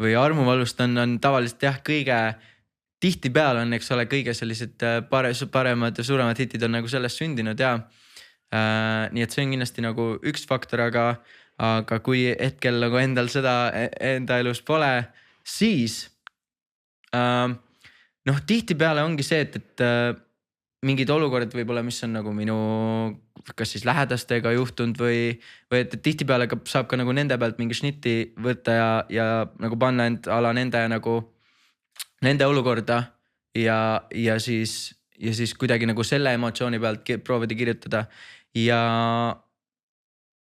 või armuvalust on tavaliselt jah, kõige tihtipeale on, eks ole, kõige sellised paremad ja suuremad hitid on nagu sellest sündinud ja nii et see on kindlasti nagu üks faktor, aga kui hetkel nagu endal seda enda elus pole, siis tihtipeale ongi see, et mingid olukorrad võib-olla, mis on nagu minu kas siis lähedastega juhtunud või et tihtipeale saab ka nagu nende pealt mingi šnitti võtta ja nagu panna nende olukorda ja siis kuidagi nagu selle emotsiooni pealt proovida kirjutada ja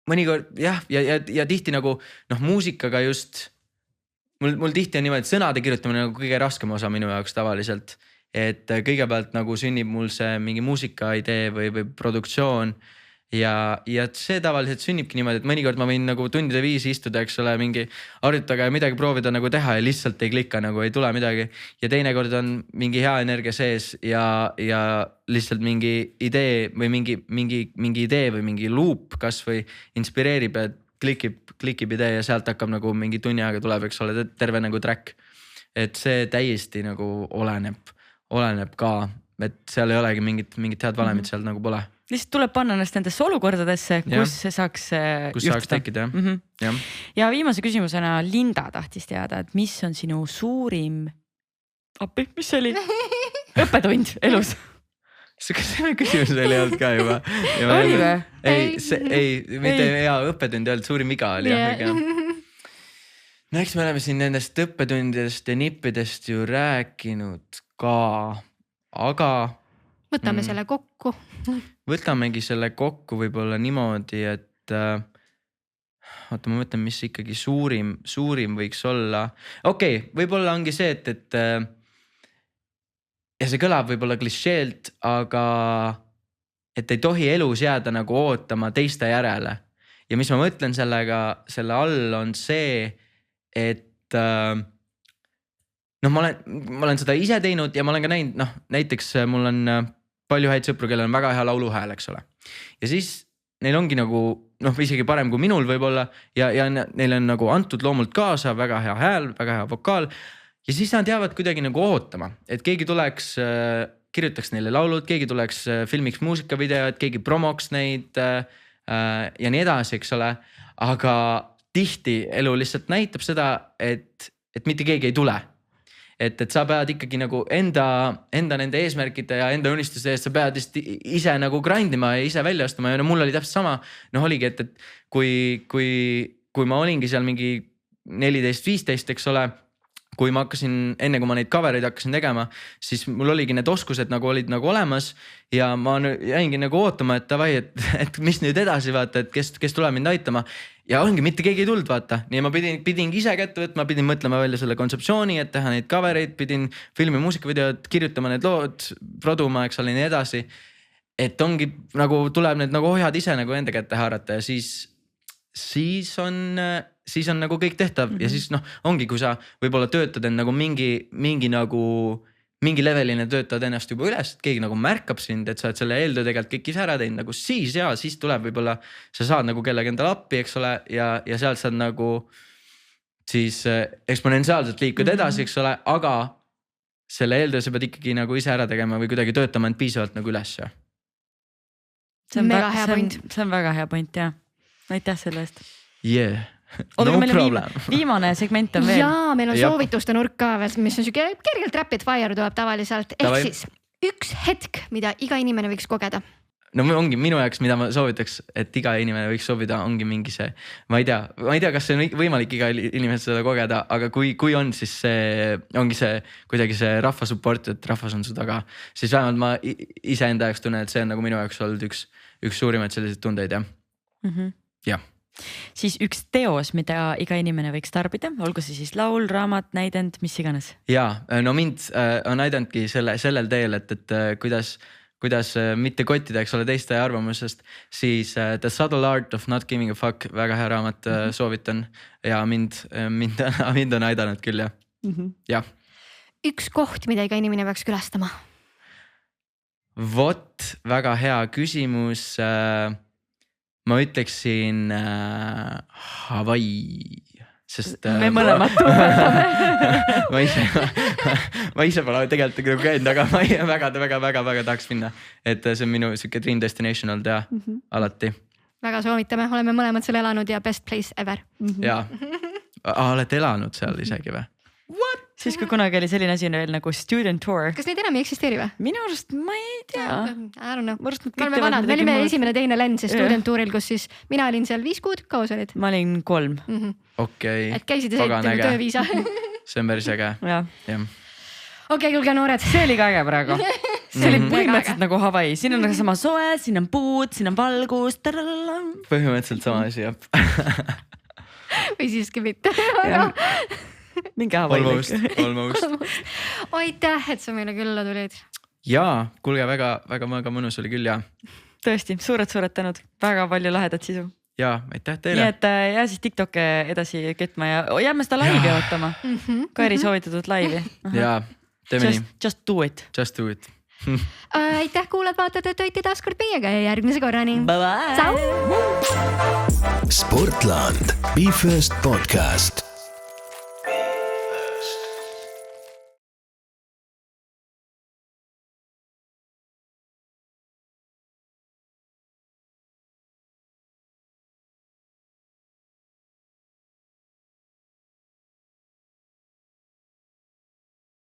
mõnikord jah, ja tihti nagu muusikaga just Mul tihti on niimoodi, et sõnade kirjutamine on nagu kõige raskem osa minu jaoks tavaliselt. Et kõigepealt nagu sünnib mul see mingi muusikaidee või produktsioon ja see tavaliselt sünnibki niimoodi, et mõnikord ma võin nagu tundide viisi istuda, eks ole, mingi harjutada ja midagi proovida nagu teha ja lihtsalt ei klikka, nagu ei tule midagi. Ja teinekord on mingi hea energia sees ja lihtsalt mingi idee või mingi idee või mingi loop kas või inspireerib, et klikib idee ja sealt hakkab nagu mingi tunni aega tuleb, eks ole, terve nagu track. Et see täiesti nagu oleneb ka, et seal ei olegi mingit head valemit seal nagu pole. Lihtsalt tuleb panna ennast nendesse olukordadesse, kus see saaks tekkida. Ja viimase küsimusena Linda tahtis teada, et mis on sinu suurim mis see oli? Õppetund elus? Kas see küsimus veel ei olnud ka juba? Oli või? Mitte hea õppetund ei olnud, suurim viga oli. No eks me oleme siin nendest õppetundidest ja nippidest ju rääkinud ka, aga... Võtame selle kokku. Võtamegi selle kokku võib-olla niimoodi, et... Oota, ma mõtlen, mis ikkagi suurim võiks olla. Okei, võib-olla ongi see, et ja see kõlab võib-olla klišeelt, aga ei tohi elus jääda nagu ootama teiste järele. Ja mis ma mõtlen selle all on see, et ma olen seda ise teinud ja ma olen ka näinud, näiteks mul on palju häid sõpru, kellel on väga hea lauluhääl, eks ole. Ja siis neil ongi nagu, isegi parem kui minul võib-olla ja neil on nagu antud loomult kaasa, väga hea hääl, väga hea vokaal. Ja siis nad jäävad kuidagi nagu ootama, et keegi tuleks, kirjutaks neile laulud, keegi tuleks filmiks muusikavideod, keegi promoks neid ja nii edasi, eks ole. Aga tihti elu lihtsalt näitab seda, et mitte keegi ei tule. Et sa pead ikkagi nagu enda nende eesmärkide ja enda unistuste eest, sa pead ise nagu grindima ja ise välja astuma ja mul oli täpselt sama. Oligi, et kui ma olingi seal mingi 14-15, eks ole, kui ma hakkasin, enne kui ma neid covereid hakkasin tegema, siis mul oligi need oskused nagu olid nagu olemas ja ma jäingi nagu ootama, et davai, et mis nüüd edasi vaata, et kes tuleb mind aitama. Ja ongi, mitte keegi ei tulnud vaata, nii ma pidin ise kätte võtma, pidin mõtlema välja selle kontseptsiooni, et teha neid covereid, pidin filmi muusikavideod, kirjutama need lood, produma, eks ole, nii edasi. Et ongi nagu tuleb need nagu ohjad ise nagu enda kätte haarata ja siis on nagu kõik tehtav ja siis ongi, kui sa võib-olla töötad end nagu mingi leveline töötad ennast juba üles, et keegi nagu märkab sind, et sa oled selle eeltöö tegelikult kõik ise ära teinud nagu siis tuleb võib-olla, sa saad nagu kellegi endale appi, eks ole, ja sealt saad nagu siis eksponentsiaalselt liikuda edasi, eks ole, aga selle eeltöö sa pead ikkagi nagu ise ära tegema või kuidagi töötama end piisavalt nagu üles. See on väga hea point. See on väga hea point, jah. Aitäh selle eest. Yeah. No viimane segment on veel. Jaa, meil on soovituste nurk ka veel, mis on kergelt rapid fire tuleb tavaliselt. Ehk siis üks hetk, mida iga inimene võiks kogeda. No ongi minu jaoks, mida ma soovitaks, et iga inimene võiks soovida, ongi mingi see, ma ei tea, kas see on võimalik iga inimesed seda kogeda, aga kui on, siis see ongi see kuidagi see rahva support, et rahvas on su taga, siis vähemalt ma ise enda jaoks tunnen, et see on nagu minu jaoks olnud üks suurimaid selliseid tundeid, jah. Jah. Siis üks teos, mida iga inimene võiks tarbida, olgu see siis laul, raamat, näidend, mis iganes. Jaa, no mind on aidandki sellel teel, et kuidas mitte kottida, eks ole, teiste arvamusest, siis The Subtle Art of Not Giving a Fuck, väga hea raamat, soovitan ja mind on aidanud küll, jah. Üks koht, mida iga inimene peaks külastama? Vot, väga hea küsimus. Ma ütleksin Hawaii, sest me mõlemad tunnetame. ma ise pole tegelikult käinud, aga ma väga tahaks minna, et see on minu siuke dream destination olnud ja alati. Väga soovitame, oleme mõlemad seal elanud ja best place ever. Jaa, olete elanud seal isegi või? What? Siis kui kunagi oli selline asi veel nagu student tour. Kas neid enam ei eksisteeri või? Minu arust ma ei tea. I don't know. Me olime esimene teine lens student touril, kus siis mina olin seal 5 kuud, kaua sa olid? Ma olin 3. Okei. Et käisid ja said tööviisa. See on päris äge. Okei, kuulge noored. See oli ka äge praegu. See oli põhimõtteliselt nagu Hawaii. Siin on sama soe, siin on puud, siin on valgus. Põhimõtteliselt sama asi, jah. Või siiski mitte. Mingi Hawaii. Almost. Aitäh, et sa meile külla tulid. Jaa, kuulge, väga mõnus oli küll, jah. Tõesti, suured tänud. Väga palju lahedat sisu. Jaa, aitäh teile. Nii et jää siis TikTok edasi ketma ja jääme seda laivi ootama. Kairi soovitatud laivi. Jaa, teeme nii. Just do it. Just do it. Aitäh kuulad, vaatate, et hoiti taas kord meiega ja järgmise korrani. Bye bye. Sportland, Be First podcast.